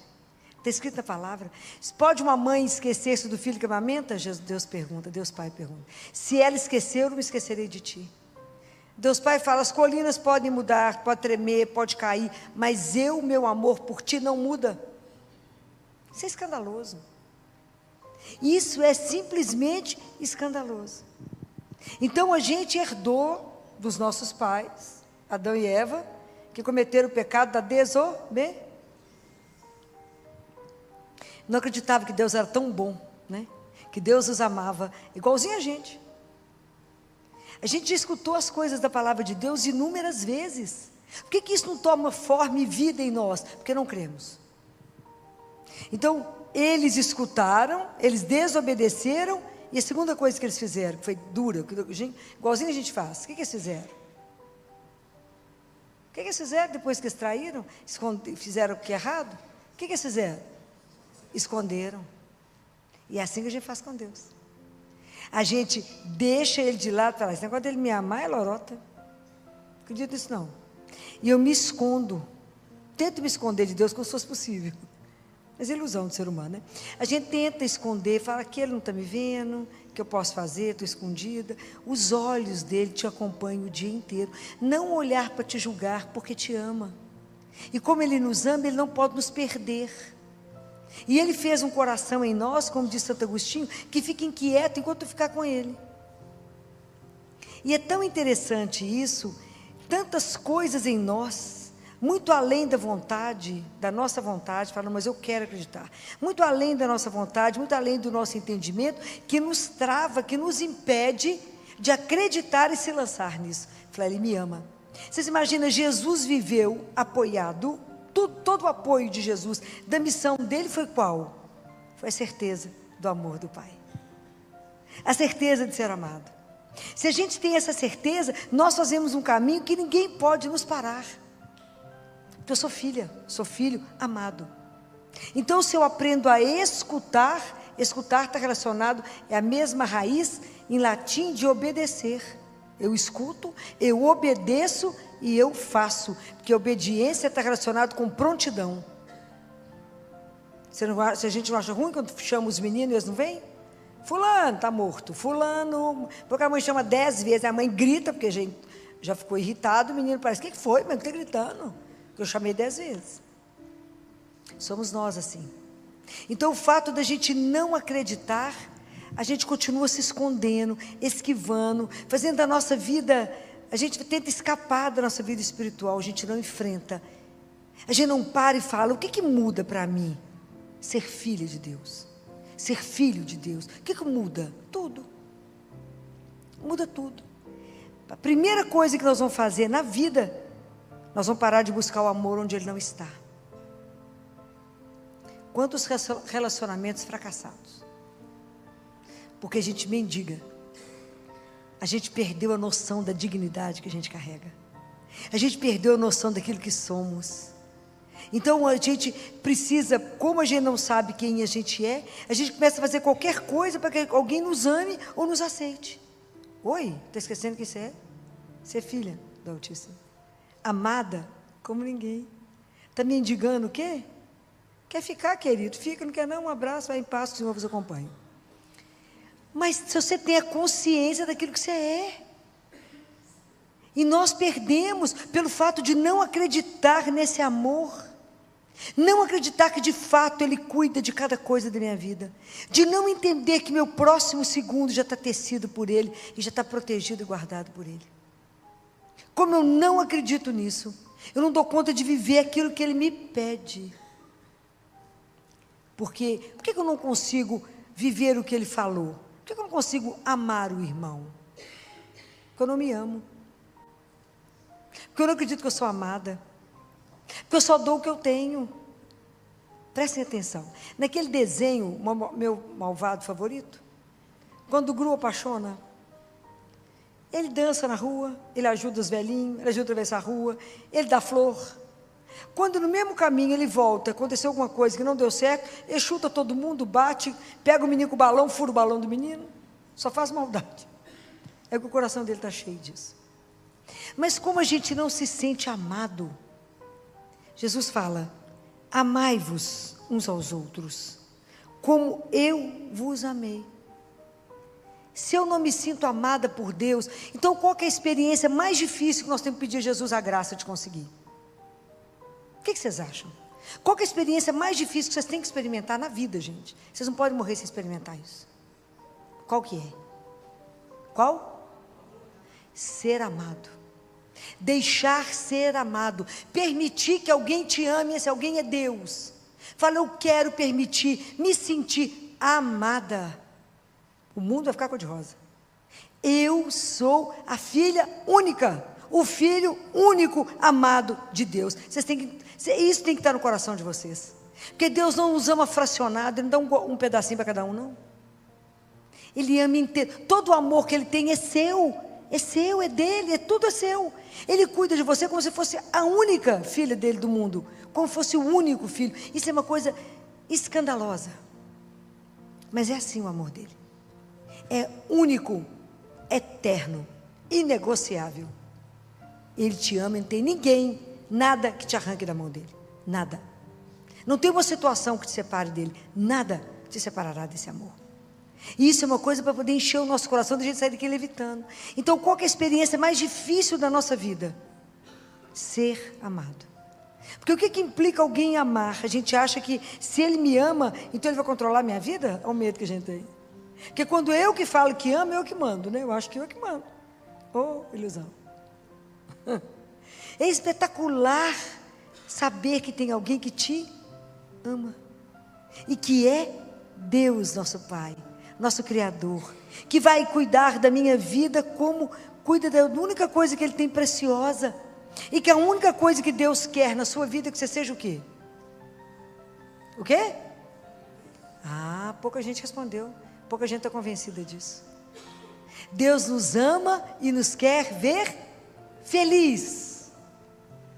Está escrito na palavra. Pode uma mãe esquecer-se do filho que amamenta? Deus pergunta, Deus Pai pergunta. Se ela esquecer, eu não me esquecerei de ti. Deus Pai fala, as colinas podem mudar, pode tremer, pode cair, mas meu amor por ti não muda. Isso é escandaloso. Isso é simplesmente escandaloso. Então a gente herdou dos nossos pais, Adão e Eva, que cometeram o pecado da desobediência. Não acreditava que Deus era tão bom, né? Que Deus os amava, igualzinho a gente. A gente já escutou as coisas da palavra de Deus inúmeras vezes. Por que isso não toma forma e vida em nós? Porque não cremos. Então, eles escutaram, eles desobedeceram, e a segunda coisa que eles fizeram, que foi dura, igualzinho a gente faz, o que eles fizeram? O que eles fizeram depois que eles traíram? Fizeram o que é errado? O que eles fizeram? Esconderam. E é assim que a gente faz com Deus. A gente deixa ele de lado, fala, esse negócio dele me amar é lorota. Não acredito nisso não. E eu me escondo. Tento me esconder de Deus como se fosse possível. Mas é ilusão do ser humano, né? A gente tenta esconder, fala que ele não está me vendo, que eu posso fazer, estou escondida. Os olhos dele te acompanham o dia inteiro. Não olhar para te julgar, porque te ama. E como ele nos ama, ele não pode nos perder. E ele fez um coração em nós, como diz Santo Agostinho, que fica inquieto enquanto tu ficar com ele. E é tão interessante isso, tantas coisas em nós, muito além da vontade, da nossa vontade, falando, mas eu quero acreditar. Muito além da nossa vontade, muito além do nosso entendimento, que nos trava, que nos impede de acreditar e se lançar nisso. Falei, ele me ama. Vocês imaginam, Jesus viveu apoiado, todo o apoio de Jesus, da missão dele foi qual? Foi a certeza do amor do Pai. A certeza de ser amado. Se a gente tem essa certeza, nós fazemos um caminho que ninguém pode nos parar. Porque eu sou filha, sou filho amado. Então, se eu aprendo a escutar está relacionado, é a mesma raiz em latim de obedecer. Eu escuto, eu obedeço e eu faço, porque obediência está relacionado com prontidão. Se a gente não acha ruim quando chama os meninos e eles não vêm? Fulano está morto, fulano, porque a mãe chama 10 vezes, a mãe grita, porque a gente já ficou irritado, o menino parece, o que foi? Mas não está gritando, porque eu chamei 10 vezes. Somos nós assim. Então o fato da gente não acreditar, a gente continua se escondendo, esquivando, fazendo da nossa vida, a gente tenta escapar da nossa vida espiritual, a gente não enfrenta. A gente não para e fala, o que muda para mim? Ser filha de Deus. Ser filho de Deus. O que muda? Tudo. Muda tudo. A primeira coisa que nós vamos fazer na vida, nós vamos parar de buscar o amor onde ele não está. Quantos relacionamentos fracassados? Porque a gente mendiga. A gente perdeu a noção da dignidade que a gente carrega. A gente perdeu a noção daquilo que somos. Então a gente precisa, como a gente não sabe quem a gente começa a fazer qualquer coisa para que alguém nos ame ou nos aceite. Oi, está esquecendo que você é? Você é filha do Altíssimo. Amada como ninguém. Está mendigando o quê? Quer ficar, querido? Fica, não quer não? Um abraço, vai em paz, que o Senhor vos acompanhe. Mas se você tem a consciência daquilo que você é. E nós perdemos pelo fato de não acreditar nesse amor. Não acreditar que de fato Ele cuida de cada coisa da minha vida. De não entender que meu próximo segundo já está tecido por Ele e já está protegido e guardado por Ele. Como eu não acredito nisso, eu não dou conta de viver aquilo que Ele me pede. Por que eu não consigo viver o que Ele falou? Por que eu não consigo amar o irmão? Porque eu não me amo. Porque eu não acredito que eu sou amada. Porque eu só dou o que eu tenho. Prestem atenção. Naquele desenho, meu malvado favorito, quando o Gru apaixona, ele dança na rua, ele ajuda os velhinhos, ele ajuda a atravessar a rua, ele dá flor. Quando no mesmo caminho ele volta, aconteceu alguma coisa que não deu certo, ele chuta todo mundo, bate, pega o menino com o balão, fura o balão do menino, só faz maldade. É que o coração dele está cheio disso. Mas como a gente não se sente amado, Jesus fala, amai-vos uns aos outros, como eu vos amei. Se eu não me sinto amada por Deus, então qual que é a experiência mais difícil que nós temos que pedir a Jesus a graça de conseguir? O que vocês acham? Qual que é a experiência mais difícil que vocês têm que experimentar na vida, gente? Vocês não podem morrer sem experimentar isso. Qual que é? Qual? Ser amado. Deixar ser amado. Permitir que alguém te ame, se alguém é Deus. Fala, eu quero permitir, me sentir amada. O mundo vai ficar cor-de-rosa. Eu sou a filha única, o filho único amado de Deus. Isso tem que estar no coração de vocês. Porque Deus não nos ama fracionado, Ele não dá um pedacinho para cada um, não. Ele ama inteiro. Todo o amor que Ele tem é seu, é dele, tudo é seu. Ele cuida de você como se fosse a única filha dele do mundo, como se fosse o único filho. Isso é uma coisa escandalosa. Mas é assim o amor dele. É único, eterno, inegociável. Ele te ama, não tem ninguém, nada que te arranque da mão dele. Nada. Não tem uma situação que te separe dele. Nada te separará desse amor. E isso é uma coisa para poder encher o nosso coração, da gente sair daqui levitando. Então, qual que é a experiência mais difícil da nossa vida? Ser amado. Porque o que implica alguém amar? A gente acha que se ele me ama, então ele vai controlar a minha vida? É o medo que a gente tem. Porque quando eu que falo que amo, eu que mando, né? Eu acho que eu que mando. Oh, ilusão. É espetacular saber que tem alguém que te ama. E que é Deus, nosso Pai, nosso Criador, que vai cuidar da minha vida como cuida da única coisa que Ele tem preciosa. E que a única coisa que Deus quer na sua vida é que você seja o quê? O quê? Ah, pouca gente respondeu. Pouca gente está convencida disso. Deus nos ama e nos quer ver feliz.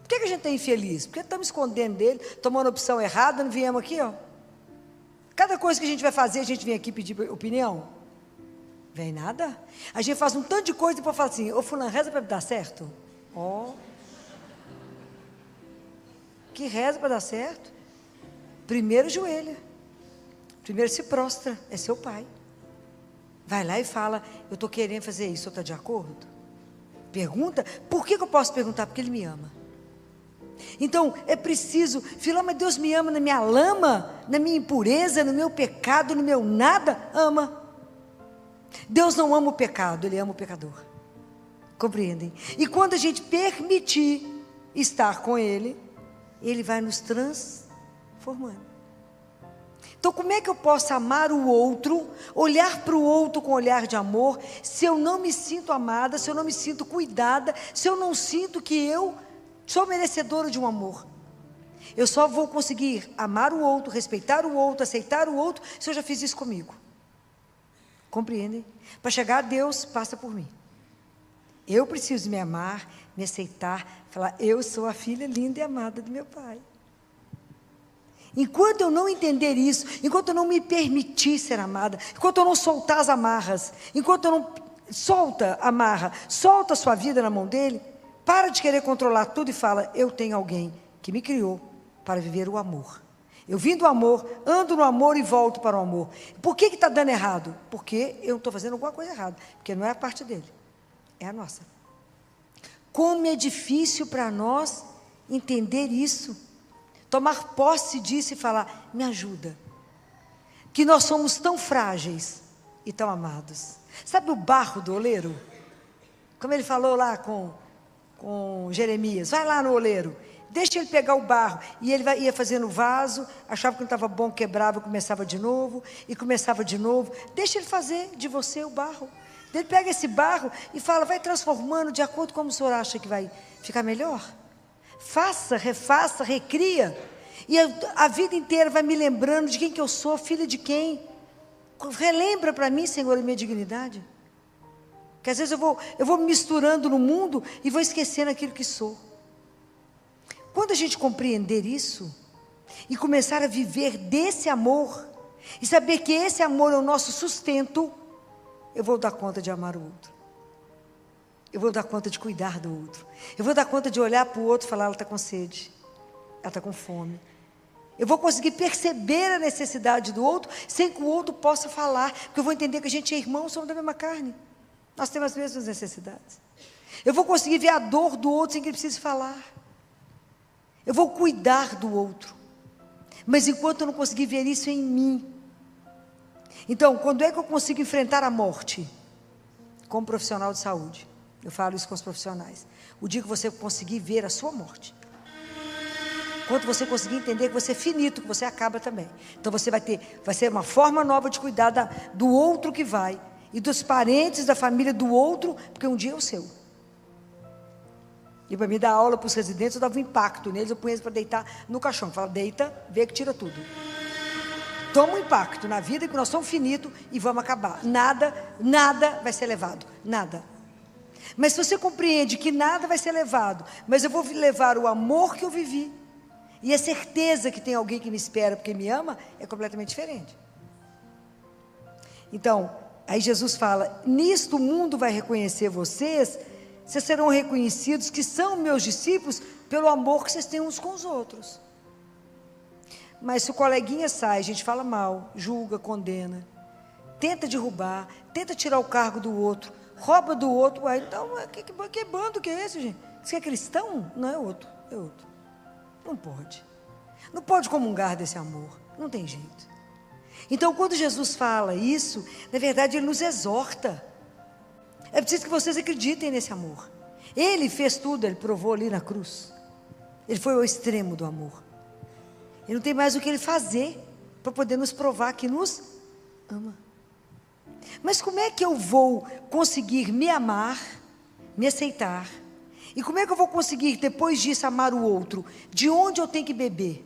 Por que a gente está infeliz? Porque estamos escondendo dele, tomando opção errada, não viemos aqui, ó. Cada coisa que a gente vai fazer, a gente vem aqui pedir opinião. Vem nada. A gente faz um tanto de coisa e depois fala assim, ô fulano, reza para dar certo? Ó. Que reza para dar certo? Primeiro joelha. Primeiro se prostra, é seu pai. Vai lá e fala, eu estou querendo fazer isso, você está de acordo? Pergunta, por que eu posso perguntar? Porque Ele me ama. Então, é preciso, filho, mas Deus me ama na minha lama, na minha impureza, no meu pecado, no meu nada, ama. Deus não ama o pecado, Ele ama o pecador. Compreendem? E quando a gente permitir estar com Ele, Ele vai nos transformando. Então, como é que eu posso amar o outro, olhar para o outro com olhar de amor, se eu não me sinto amada, se eu não me sinto cuidada, se eu não sinto que eu Sou merecedora de um amor. Eu só vou conseguir amar o outro, respeitar o outro, aceitar o outro, se eu já fiz isso comigo. Compreendem? Para chegar a Deus, passa por mim. Eu preciso me amar, me aceitar, falar, eu sou a filha linda e amada do meu Pai. Enquanto eu não entender isso, enquanto eu não me permitir ser amada, enquanto eu não soltar as amarras, enquanto eu não solta a amarra, solta a sua vida na mão dele, para de querer controlar tudo e fala, eu tenho alguém que me criou para viver o amor. Eu vim do amor, ando no amor e volto para o amor. Por que está dando errado? Porque eu estou fazendo alguma coisa errada, porque não é a parte dele, é a nossa. Como é difícil para nós entender isso, tomar posse disso e falar, me ajuda, que nós somos tão frágeis e tão amados. Sabe o barro do oleiro? Como ele falou lá com Jeremias, vai lá no oleiro, deixa ele pegar o barro, e ele ia fazendo o vaso, achava que não estava bom, quebrava, começava de novo, deixa ele fazer de você o barro. Ele pega esse barro e fala, vai transformando de acordo com como o senhor acha que vai ficar melhor. Faça, refaça, recria, e a vida inteira vai me lembrando de quem que eu sou, filha de quem. Relembra para mim, Senhor, a minha dignidade. Porque às vezes eu vou me misturando no mundo e vou esquecendo aquilo que sou. Quando a gente compreender isso e começar a viver desse amor e saber que esse amor é o nosso sustento, eu vou dar conta de amar o outro. Eu vou dar conta de cuidar do outro. Eu vou dar conta de olhar para o outro e falar, ela está com sede, ela está com fome. Eu vou conseguir perceber a necessidade do outro, sem que o outro possa falar, porque eu vou entender que a gente é irmão, somos da mesma carne. Nós temos as mesmas necessidades. Eu vou conseguir ver a dor do outro sem que ele precise falar. Eu vou cuidar do outro. Mas enquanto eu não conseguir ver isso em mim. Então, quando é que eu consigo enfrentar a morte? Como profissional de saúde. Eu falo isso com os profissionais. O dia que você conseguir ver a sua morte. Quando você conseguir entender que você é finito, que você acaba também. Então vai ser uma forma nova de cuidar do outro que vai. E dos parentes, da família do outro, porque um dia é o seu. E para me dar aula para os residentes, eu dava um impacto neles, eu punha eles para deitar no caixão. Fala, deita, vê que tira tudo. Toma um impacto na vida, que nós somos finitos e vamos acabar. Nada vai ser levado, nada. Mas se você compreende que nada vai ser levado, mas eu vou levar o amor que eu vivi, e a certeza que tem alguém que me espera porque me ama, é completamente diferente. Então, aí Jesus fala, nisto o mundo vai reconhecer vocês serão reconhecidos que são meus discípulos pelo amor que vocês têm uns com os outros. Mas se o coleguinha sai, a gente fala mal, julga, condena, tenta derrubar, tenta tirar o cargo do outro, rouba do outro, uai, então, que bando que é esse, gente? Você é cristão? Não, é outro. Não pode. Não pode comungar desse amor, não tem jeito. Então, quando Jesus fala isso, na verdade, Ele nos exorta. É preciso que vocês acreditem nesse amor. Ele fez tudo, Ele provou ali na cruz. Ele foi ao extremo do amor. Ele não tem mais o que Ele fazer para poder nos provar que nos ama. Mas como é que eu vou conseguir me amar, me aceitar? E como é que eu vou conseguir, depois disso, amar o outro? De onde eu tenho que beber?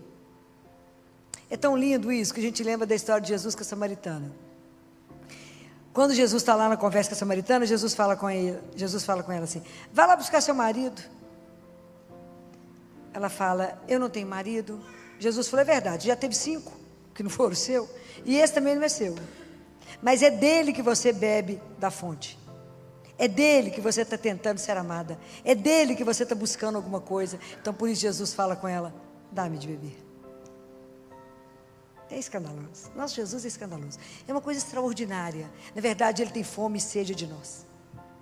É tão lindo isso, que a gente lembra da história de Jesus com a samaritana. Quando Jesus está lá na conversa com a samaritana, Jesus fala com ela assim, vai lá buscar seu marido. Ela fala, eu não tenho marido. Jesus falou, é verdade, já teve 5, que não foram seu, e esse também não é seu. Mas é dele que você bebe da fonte. É dele que você está tentando ser amada. É dele que você está buscando alguma coisa. Então por isso Jesus fala com ela, dá-me de beber. É escandaloso. Nosso Jesus é escandaloso. É uma coisa extraordinária. Na verdade, Ele tem fome e sede de nós,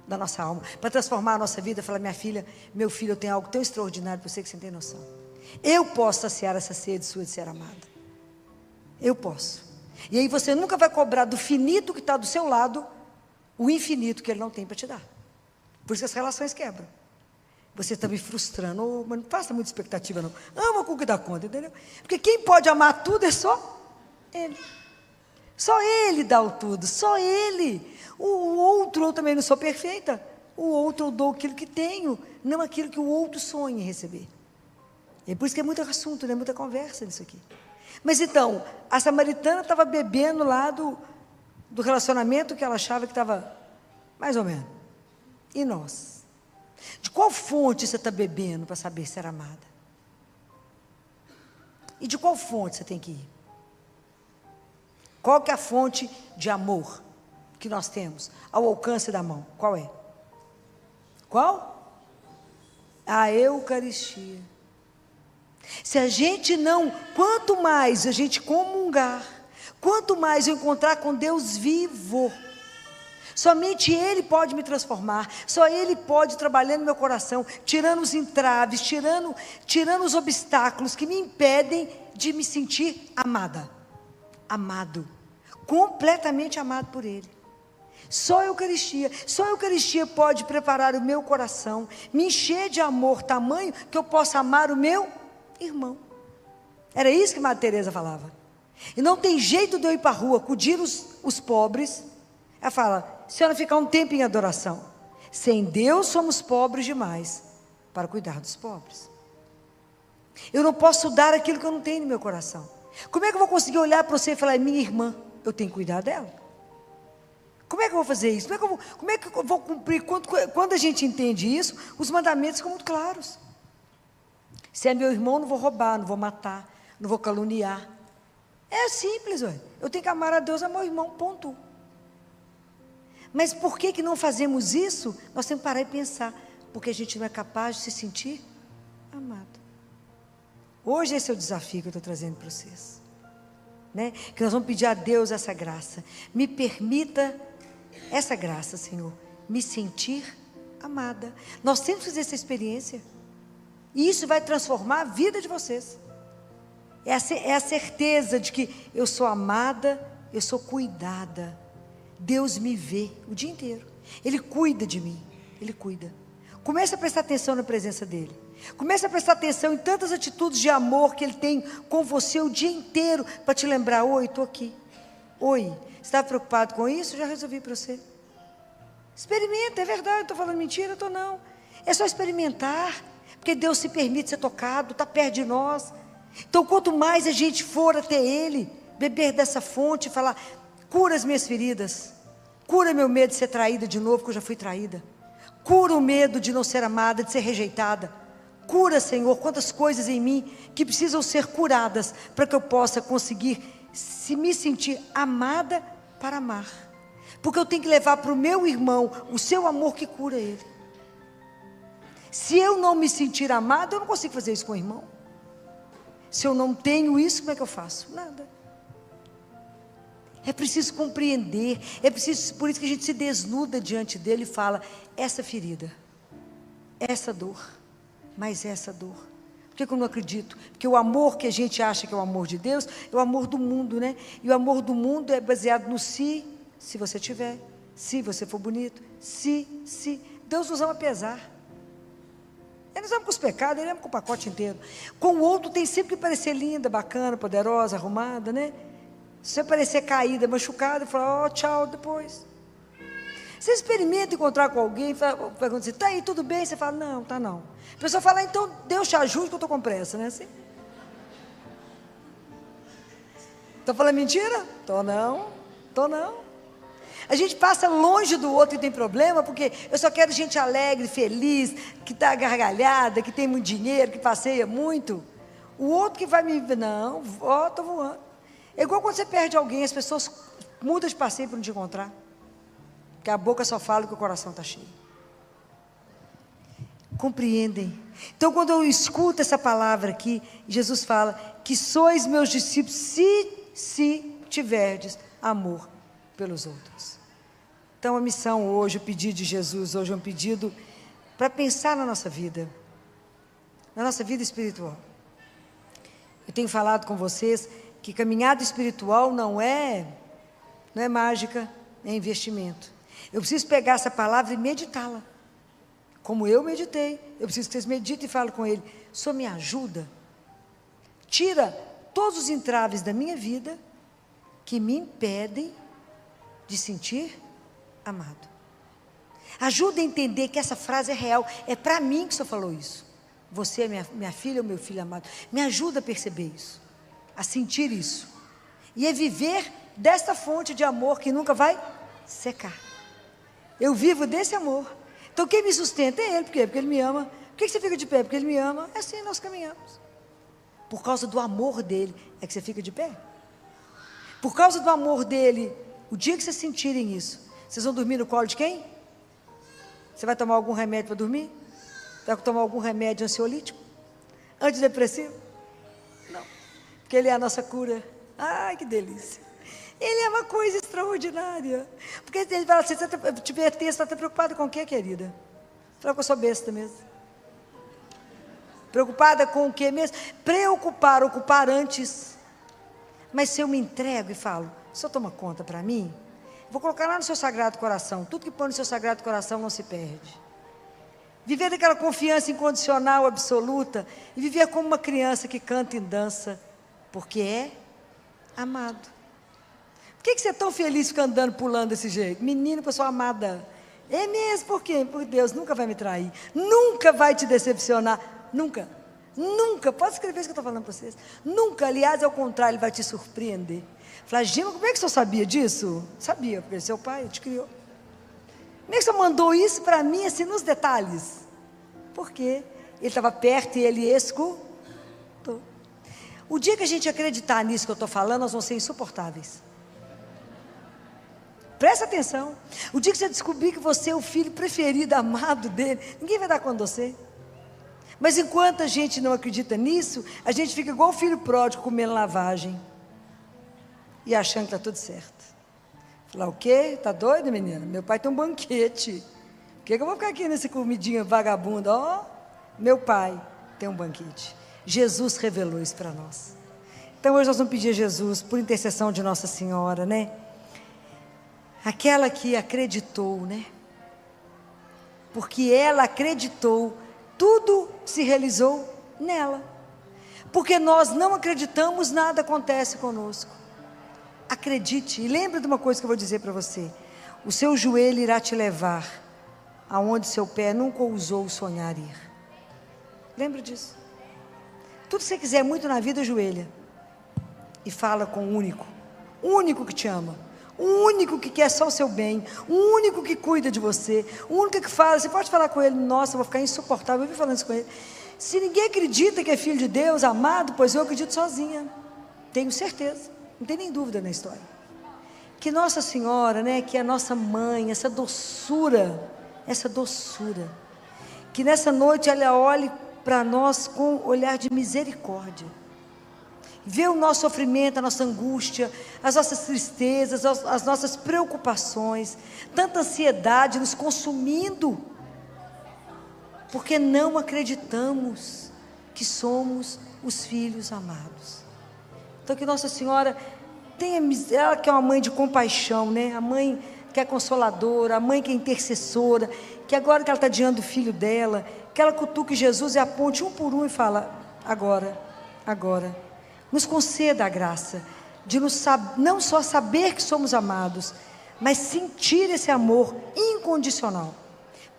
da nossa alma, para transformar a nossa vida. Falar, minha filha, meu filho, eu tenho algo tão extraordinário para você que você não tem noção. Eu posso saciar essa sede sua de ser amada. Eu posso. E aí você nunca vai cobrar do finito que está do seu lado o infinito que Ele não tem para te dar. Por isso que as relações quebram. Você está me frustrando, mas não faça muita expectativa não. Ama com o que dá conta, entendeu? Porque quem pode amar tudo é só Ele. Só Ele dá o tudo, só Ele. O outro, eu também não sou perfeita. o outro eu dou aquilo que tenho, não aquilo que o outro sonha em receber. É por isso que é muito assunto, né? Muita conversa nisso aqui. Mas então, a samaritana estava bebendo lá do relacionamento que ela achava que estava mais ou menos. E nós? De qual fonte você está bebendo para saber se era amada? E de qual fonte você tem que ir? Qual que é a fonte de amor que nós temos ao alcance da mão? Qual é? Qual? A Eucaristia. Se a gente não, quanto mais a gente comungar, quanto mais eu encontrar com Deus vivo, somente Ele pode me transformar, só Ele pode trabalhar no meu coração, tirando os entraves, tirando os obstáculos que me impedem de me sentir amada, amado, completamente amado por Ele. Só a Eucaristia pode preparar o meu coração, me encher de amor tamanho que eu possa amar o meu irmão. Era isso que Madre Teresa falava. E não tem jeito de eu ir para a rua acudir os pobres. Ela fala, se ela ficar um tempo em adoração, sem Deus somos pobres demais para cuidar dos pobres. Eu não posso dar aquilo que eu não tenho no meu coração. Como é que eu vou conseguir olhar para você e falar, minha irmã, eu tenho que cuidar dela? Como é que eu vou fazer isso? Como é que eu vou cumprir? Quando a gente entende isso, os mandamentos ficam muito claros. Se é meu irmão, não vou roubar, não vou matar, não vou caluniar. É simples, ué. Eu tenho que amar a Deus, amar o irmão, ponto. Mas por que não fazemos isso? Nós temos que parar e pensar. Porque a gente não é capaz de se sentir amado. Hoje esse é o desafio que eu estou trazendo para vocês. Né? Que nós vamos pedir a Deus essa graça. Me permita essa graça, Senhor, me sentir amada. Nós temos que fazer essa experiência. E isso vai transformar a vida de vocês. É a certeza de que eu sou amada, eu sou cuidada. Deus me vê o dia inteiro. Ele cuida de mim. Ele cuida. Comece a prestar atenção na presença dEle. Comece a prestar atenção em tantas atitudes de amor que Ele tem com você o dia inteiro para te lembrar, oi, estou aqui. Oi, você estava preocupado com isso? Já resolvi para você. Experimenta, é verdade, estou falando mentira? Estou não. É só experimentar, porque Deus se permite ser tocado, está perto de nós. Então, quanto mais a gente for até Ele, beber dessa fonte, falar, cura as minhas feridas, cura meu medo de ser traída de novo, que eu já fui traída. Cura o medo de não ser amada, de ser rejeitada. Cura, Senhor, quantas coisas em mim que precisam ser curadas para que eu possa conseguir me sentir amada para amar. Porque eu tenho que levar para o meu irmão o seu amor que cura ele. Se eu não me sentir amada, eu não consigo fazer isso com o irmão. Se eu não tenho isso, como é que eu faço? Nada. É preciso compreender, por isso que a gente se desnuda diante dele e fala, essa ferida, essa dor, mas essa dor. Por que eu não acredito? Porque o amor que a gente acha que é o amor de Deus, é o amor do mundo, né? E o amor do mundo é baseado no se você tiver, se você for bonito, se. Deus nos ama apesar. Ele nos ama com os pecados, Ele ama com o pacote inteiro. Com o outro tem sempre que parecer linda, bacana, poderosa, arrumada, né? Se você parecer caída, machucada, fala, tchau, depois. Você experimenta encontrar com alguém, pergunta assim, está aí, tudo bem? Você fala, não, tá não. A pessoa fala, então Deus te ajude que eu estou com pressa, né? Assim. Estou falando mentira? Estou não. A gente passa longe do outro que tem problema, porque eu só quero gente alegre, feliz, que está gargalhada, que tem muito dinheiro, que passeia muito. O outro que vai me... Não, estou voando. É igual quando você perde alguém, as pessoas mudam de passeio para não te encontrar. Porque a boca só fala que o coração está cheio. Compreendem? Então, quando eu escuto essa palavra aqui, Jesus fala que sois meus discípulos se tiverdes amor pelos outros. Então, a missão hoje, o pedido de Jesus hoje é um pedido para pensar na nossa vida espiritual. Eu tenho falado com vocês que caminhada espiritual não é mágica, é investimento. Eu preciso pegar essa palavra e meditá-la. Como eu meditei, eu preciso que vocês meditem e falem com Ele. Senhor, me ajuda. Tira todos os entraves da minha vida que me impedem de sentir amado. Ajuda a entender que essa frase é real. É para mim que o Senhor falou isso. Você é minha filha ou meu filho amado. Me ajuda a perceber isso, a sentir isso. E a viver desta fonte de amor que nunca vai secar. Eu vivo desse amor. Então quem me sustenta é Ele. Por quê? Porque Ele me ama. Por que você fica de pé? Porque Ele me ama. É assim nós caminhamos. Por causa do amor dEle é que você fica de pé. Por causa do amor dEle, o dia que vocês sentirem isso, vocês vão dormir no colo de quem? Você vai tomar algum remédio para dormir? Vai tomar algum remédio ansiolítico? Antidepressivo? Não. Porque Ele é a nossa cura. Ai, que delícia. Ele é uma coisa extraordinária. Porque Ele fala assim, você tiver texto, você está preocupada com o quê, querida? Fala que eu sou besta mesmo. Preocupada com o quê mesmo? Ocupar antes. Mas se eu me entrego e falo, o Senhor toma conta para mim, vou colocar lá no seu Sagrado Coração. Tudo que põe no seu Sagrado Coração não se perde. Viver daquela confiança incondicional, absoluta, e viver como uma criança que canta e dança, porque é amado. Por que você é tão feliz ficando andando, pulando desse jeito? Menino, pessoa amada. É mesmo, por quê? Porque Deus nunca vai me trair, nunca vai te decepcionar, nunca. Nunca, pode escrever isso que eu estou falando para vocês. Nunca, aliás, ao contrário, Ele vai te surpreender. Fala, Gima, como é que o senhor sabia disso? Sabia, porque seu pai te criou. Como é que o senhor mandou isso para mim, assim, nos detalhes? Porque Ele estava perto e Ele escutou. O dia que a gente acreditar nisso que eu estou falando, nós vamos ser insuportáveis. Presta atenção. O dia que você descobrir que você é o filho preferido, amado dEle, ninguém vai dar conta de você. Mas enquanto a gente não acredita nisso, a gente fica igual o filho pródigo comendo lavagem e achando que está tudo certo. Falar, o quê? Está doido, menina? Meu pai tem um banquete. Por que eu vou ficar aqui nessa comidinha vagabunda? Ó, meu pai tem um banquete. Jesus revelou isso para nós. Então hoje nós vamos pedir a Jesus, por intercessão de Nossa Senhora, né? Aquela que acreditou, né? Porque ela acreditou, tudo se realizou nela. Porque nós não acreditamos, nada acontece conosco. Acredite, e lembre de uma coisa que eu vou dizer para você. O seu joelho irá te levar aonde seu pé nunca ousou sonhar ir. Lembre disso. Tudo que você quiser muito na vida, ajoelha. E fala com o único que te ama. O único que quer só o seu bem, o único que cuida de você, o único que fala, você pode falar com ele, nossa, eu vou ficar insuportável, eu vim falando isso com ele. Se ninguém acredita que é filho de Deus, amado, pois eu acredito sozinha, tenho certeza, não tem nem dúvida na história. Que Nossa Senhora, né, que é a nossa mãe, essa doçura, que nessa noite ela olhe para nós com olhar de misericórdia. Vê o nosso sofrimento, a nossa angústia, as nossas tristezas, as nossas preocupações, tanta ansiedade nos consumindo, porque não acreditamos que somos os filhos amados. Então que Nossa Senhora tenha, ela que é uma mãe de compaixão, né? A mãe que é consoladora, a mãe que é intercessora, que agora que ela está diante do filho dela, que ela cutuque Jesus e aponte um por um e fala, agora, nos conceda a graça de não só saber que somos amados, mas sentir esse amor incondicional,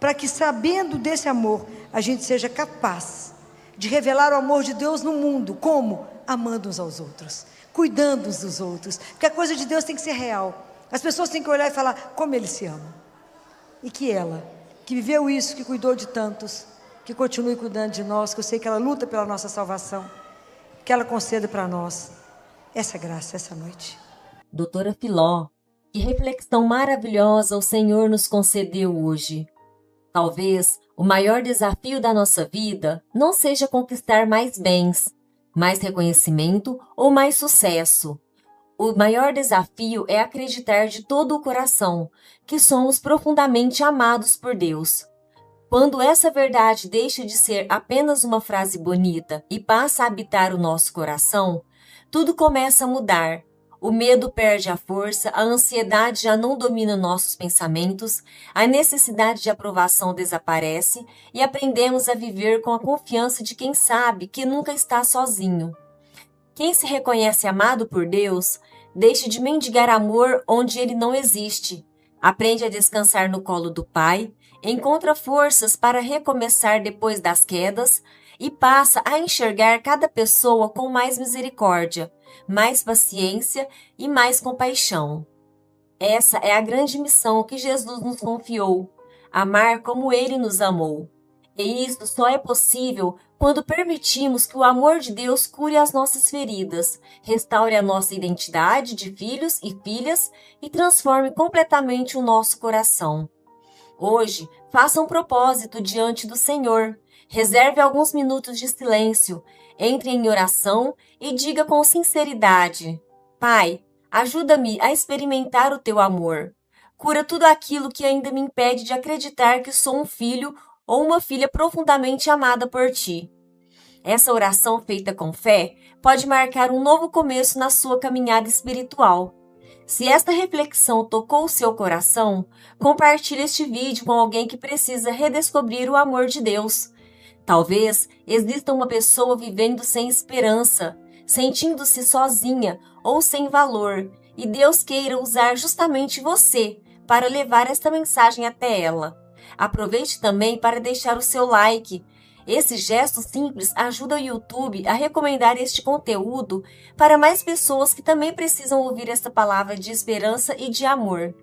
para que sabendo desse amor, a gente seja capaz de revelar o amor de Deus no mundo. Como? Amando uns aos outros, cuidando uns dos outros, porque a coisa de Deus tem que ser real, as pessoas têm que olhar e falar, como Ele se ama, e que ela, que viveu isso, que cuidou de tantos, que continue cuidando de nós, que eu sei que ela luta pela nossa salvação, que ela conceda para nós essa graça, essa noite. Doutora Filó, que reflexão maravilhosa o Senhor nos concedeu hoje. Talvez o maior desafio da nossa vida não seja conquistar mais bens, mais reconhecimento ou mais sucesso. O maior desafio é acreditar de todo o coração que somos profundamente amados por Deus. Quando essa verdade deixa de ser apenas uma frase bonita e passa a habitar o nosso coração, tudo começa a mudar. O medo perde a força, a ansiedade já não domina nossos pensamentos, a necessidade de aprovação desaparece e aprendemos a viver com a confiança de quem sabe que nunca está sozinho. Quem se reconhece amado por Deus, deixa de mendigar amor onde ele não existe. Aprende a descansar no colo do Pai encontra forças para recomeçar depois das quedas e passa a enxergar cada pessoa com mais misericórdia, mais paciência e mais compaixão. Essa é a grande missão que Jesus nos confiou: amar como Ele nos amou. E isso só é possível quando permitimos que o amor de Deus cure as nossas feridas, restaure a nossa identidade de filhos e filhas e transforme completamente o nosso coração. Hoje, faça um propósito diante do Senhor. Reserve alguns minutos de silêncio, entre em oração e diga com sinceridade: Pai, ajuda-me a experimentar o teu amor. Cura tudo aquilo que ainda me impede de acreditar que sou um filho ou uma filha profundamente amada por ti. Essa oração feita com fé pode marcar um novo começo na sua caminhada espiritual. Se esta reflexão tocou o seu coração, compartilhe este vídeo com alguém que precisa redescobrir o amor de Deus. Talvez exista uma pessoa vivendo sem esperança, sentindo-se sozinha ou sem valor, e Deus queira usar justamente você para levar esta mensagem até ela. Aproveite também para deixar o seu like. Esse gesto simples ajuda o YouTube a recomendar este conteúdo para mais pessoas que também precisam ouvir esta palavra de esperança e de amor.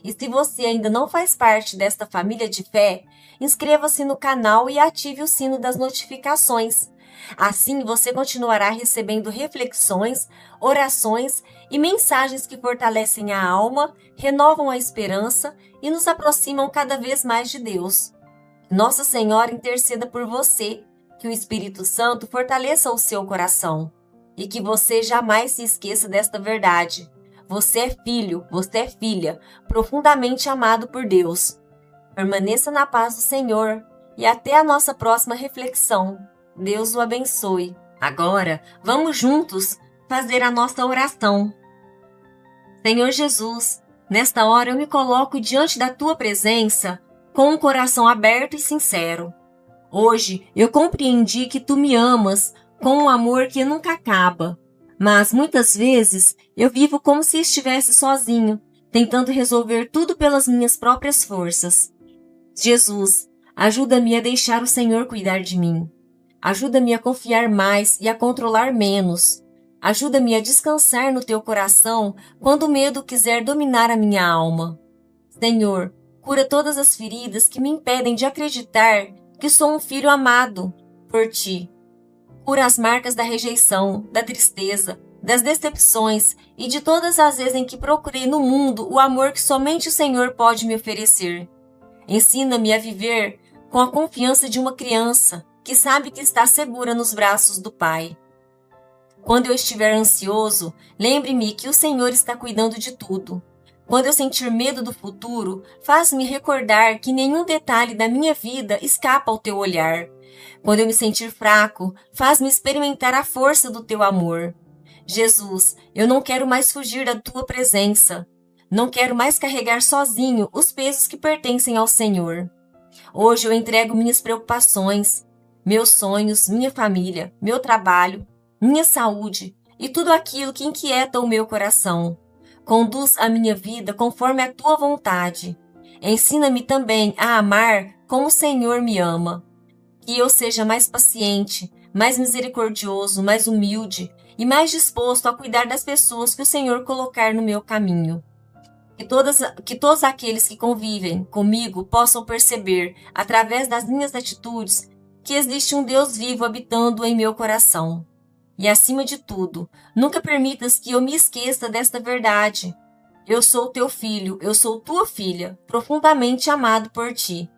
E se você ainda não faz parte desta família de fé, inscreva-se no canal e ative o sino das notificações. Assim você continuará recebendo reflexões, orações e mensagens que fortalecem a alma, renovam a esperança e nos aproximam cada vez mais de Deus. Nossa Senhora interceda por você, que o Espírito Santo fortaleça o seu coração e que você jamais se esqueça desta verdade. Você é filho, você é filha, profundamente amado por Deus. Permaneça na paz do Senhor e até a nossa próxima reflexão. Deus o abençoe. Agora, vamos juntos fazer a nossa oração. Senhor Jesus, nesta hora eu me coloco diante da tua presença com um coração aberto e sincero. Hoje eu compreendi que tu me amas com um amor que nunca acaba, mas muitas vezes eu vivo como se estivesse sozinho, tentando resolver tudo pelas minhas próprias forças. Jesus, ajuda-me a deixar o Senhor cuidar de mim. Ajuda-me a confiar mais e a controlar menos. Ajuda-me a descansar no teu coração quando o medo quiser dominar a minha alma. Senhor, cura todas as feridas que me impedem de acreditar que sou um filho amado por ti. Cura as marcas da rejeição, da tristeza, das decepções e de todas as vezes em que procurei no mundo o amor que somente o Senhor pode me oferecer. Ensina-me a viver com a confiança de uma criança que sabe que está segura nos braços do Pai. Quando eu estiver ansioso, lembre-me que o Senhor está cuidando de tudo. Quando eu sentir medo do futuro, faz-me recordar que nenhum detalhe da minha vida escapa ao teu olhar. Quando eu me sentir fraco, faz-me experimentar a força do teu amor. Jesus, eu não quero mais fugir da tua presença. Não quero mais carregar sozinho os pesos que pertencem ao Senhor. Hoje eu entrego minhas preocupações, meus sonhos, minha família, meu trabalho, minha saúde e tudo aquilo que inquieta o meu coração. Conduz a minha vida conforme a tua vontade. Ensina-me também a amar como o Senhor me ama. Que eu seja mais paciente, mais misericordioso, mais humilde e mais disposto a cuidar das pessoas que o Senhor colocar no meu caminho. Que todos aqueles que convivem comigo possam perceber, através das minhas atitudes, que existe um Deus vivo habitando em meu coração. E, acima de tudo, nunca permitas que eu me esqueça desta verdade. Eu sou teu filho, eu sou tua filha, profundamente amado por ti.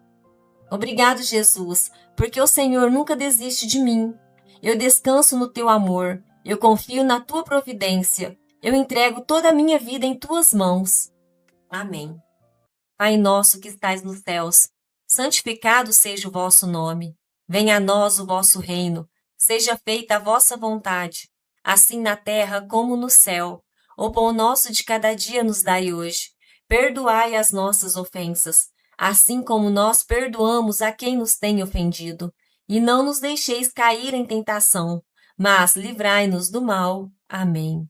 Obrigado, Jesus, porque o Senhor nunca desiste de mim. Eu descanso no teu amor, eu confio na tua providência, eu entrego toda a minha vida em tuas mãos. Amém. Pai nosso que estais nos céus, santificado seja o vosso nome. Venha a nós o vosso reino. Seja feita a vossa vontade, assim na terra como no céu. O pão nosso de cada dia nos dai hoje. Perdoai as nossas ofensas, assim como nós perdoamos a quem nos tem ofendido. E não nos deixeis cair em tentação, mas livrai-nos do mal. Amém.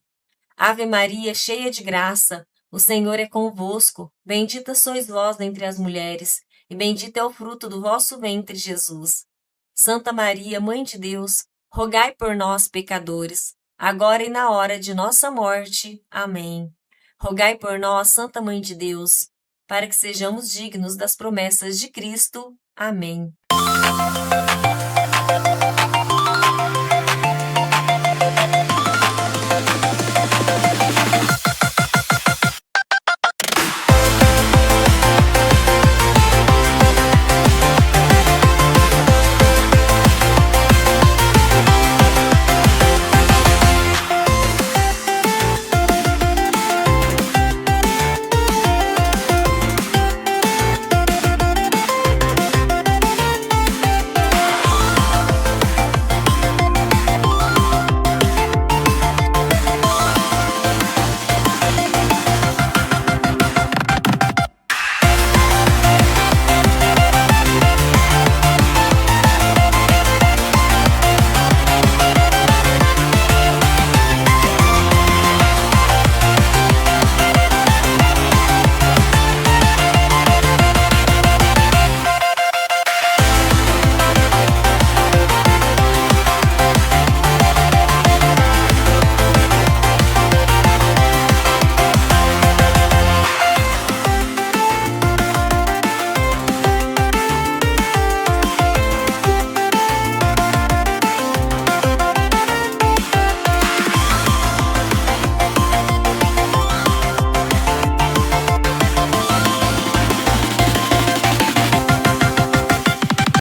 Ave Maria, cheia de graça, o Senhor é convosco. Bendita sois vós dentre as mulheres, e bendito é o fruto do vosso ventre, Jesus. Santa Maria, Mãe de Deus, rogai por nós, pecadores, agora e na hora de nossa morte. Amém. Rogai por nós, Santa Mãe de Deus, para que sejamos dignos das promessas de Cristo. Amém.